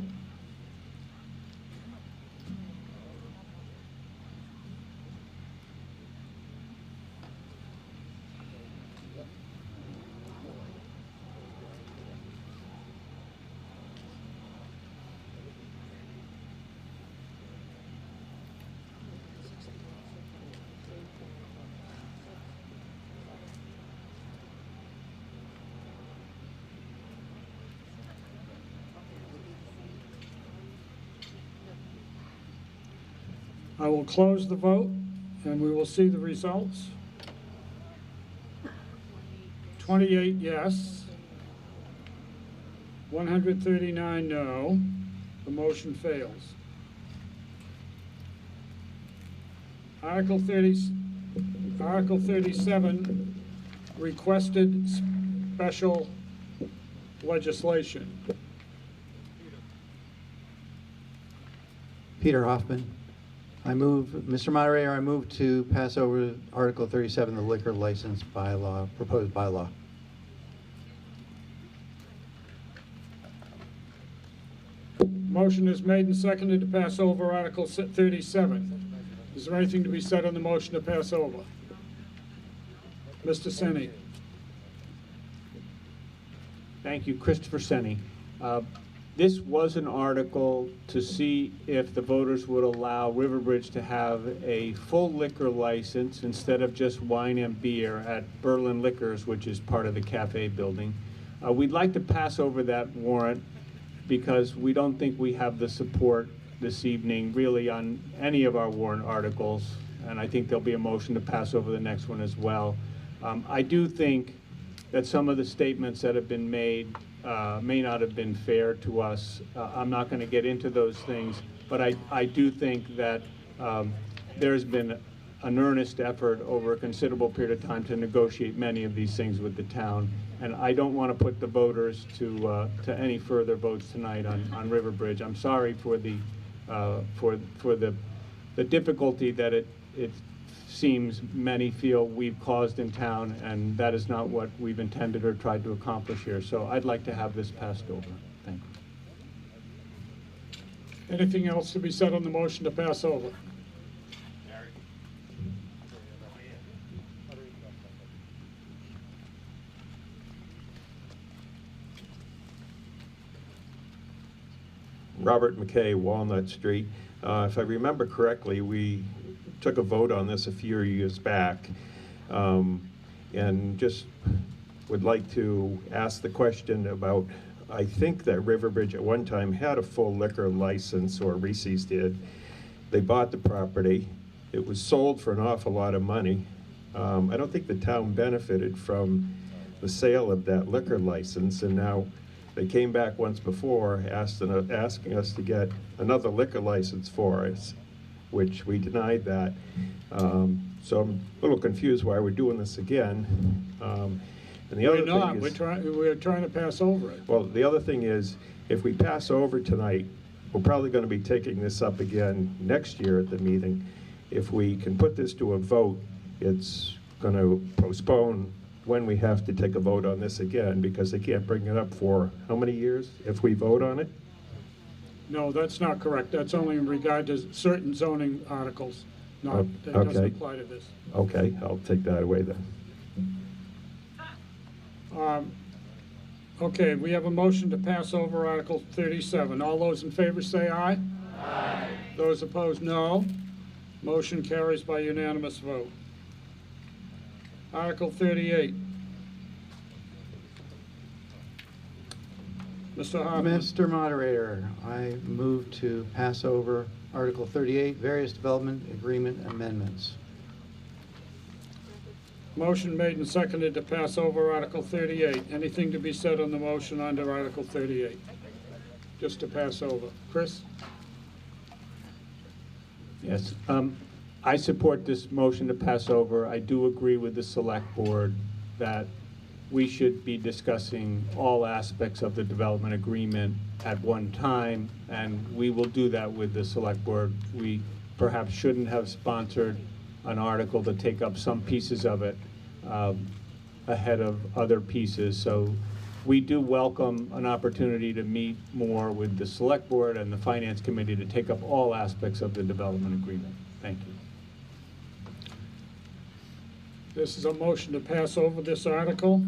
I will close the vote, and we will see the results. 28 yes, 139 no. The motion fails. Article 37, requested special legislation. Peter Hoffman. Mr. Moderator, I move to pass over Article 37, the liquor license bylaw, proposed bylaw. Motion is made and seconded to pass over Article 37. Is there anything to be said on the motion to pass over? Mr. Senni. Thank you, Christopher Senni. This was an article to see if the voters would allow Riverbridge to have a full liquor license instead of just wine and beer at Berlin Liquors, which is part of the cafe building. We'd like to pass over that warrant because we don't think we have the support this evening really on any of our warrant articles, and I think there'll be a motion to pass over the next one as well. I do think that some of the statements that have been made may not have been fair to us. I'm not going to get into those things, but I do think that there's been an earnest effort over a considerable period of time to negotiate many of these things with the town, and I don't want to put the voters to any further votes tonight on Riverbridge. I'm sorry for the difficulty that it seems many feel we've caused in town, and that is not what we've intended or tried to accomplish here. So I'd like to have this passed over. Thank you. Anything else to be said on the motion to pass over? Robert McKay, Walnut Street. If I remember correctly, we took a vote on this a few years back, and just would like to ask the question about, I think that Riverbridge at one time had a full liquor license, or Reese's did. They bought the property. It was sold for an awful lot of money. I don't think the town benefited from the sale of that liquor license, and now they came back once before asking us to get another liquor license for us, which we denied that. So I'm a little confused why we're doing this again. And the other We're not. thing is, We're trying to pass over it. well, the other thing is, if we pass over tonight, we're probably going to be taking this up again next year at the meeting. If we can put this to a vote, it's going to postpone when we have to take a vote on this again, because they can't bring it up for how many years if we vote on it? No, that's not correct. That's only in regard to certain zoning articles. No, that doesn't Okay. apply to this. Okay, I'll take that away then. Okay, we have a motion to pass over Article 37. All those in favor say aye. Aye. Those opposed, no. Motion carries by unanimous vote. Article 38. Mr. Hoffman. Mr. Moderator, I move to pass over Article 38, various development agreement amendments. Motion made and seconded to pass over Article 38. Anything to be said on the motion under Article 38? Just to pass over. Chris? Yes, I support this motion to pass over. I do agree with the select board that we should be discussing all aspects of the development agreement at one time, and we will do that with the select board. We perhaps shouldn't have sponsored an article to take up some pieces of it ahead of other pieces. So we do welcome an opportunity to meet more with the select board and the finance committee to take up all aspects of the development agreement. Thank you. This is a motion to pass over this article.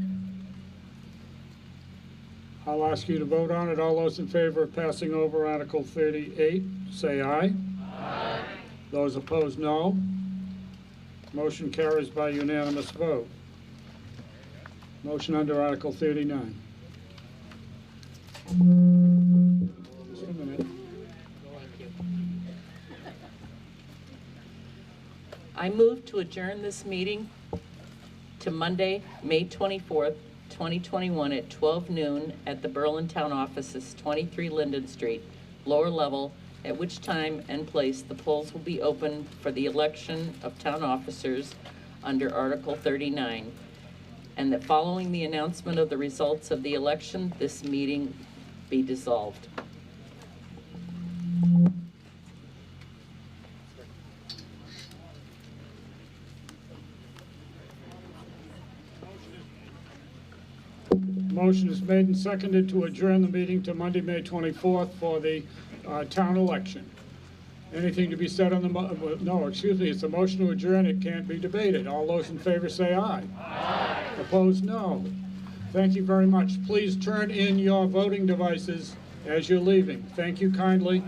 I'll ask you to vote on it. All those in favor of passing over Article 38, say aye. Aye. Those opposed, no. Motion carries by unanimous vote. Motion under Article 39. Just a minute. I move to adjourn this meeting to Monday, May 24th, 2021 at 12 noon at the Berlin Town Offices, 23 Linden Street, lower level, at which time and place the polls will be open for the election of town officers under Article 39, and that following the announcement of the results of the election, this meeting be dissolved. Motion is made and seconded to adjourn the meeting to Monday, May 24th for the town election. Anything to be said on the, no, excuse me, it's a motion to adjourn, it can't be debated. All those in favor say aye. Aye. Opposed, no. Thank you very much. Please turn in your voting devices as you're leaving. Thank you kindly.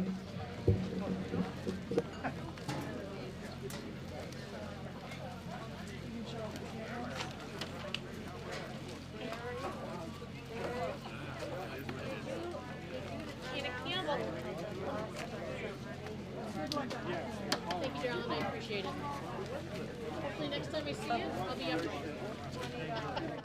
Thank you, Darrell, I appreciate it. Hopefully next time I see you, I'll be up.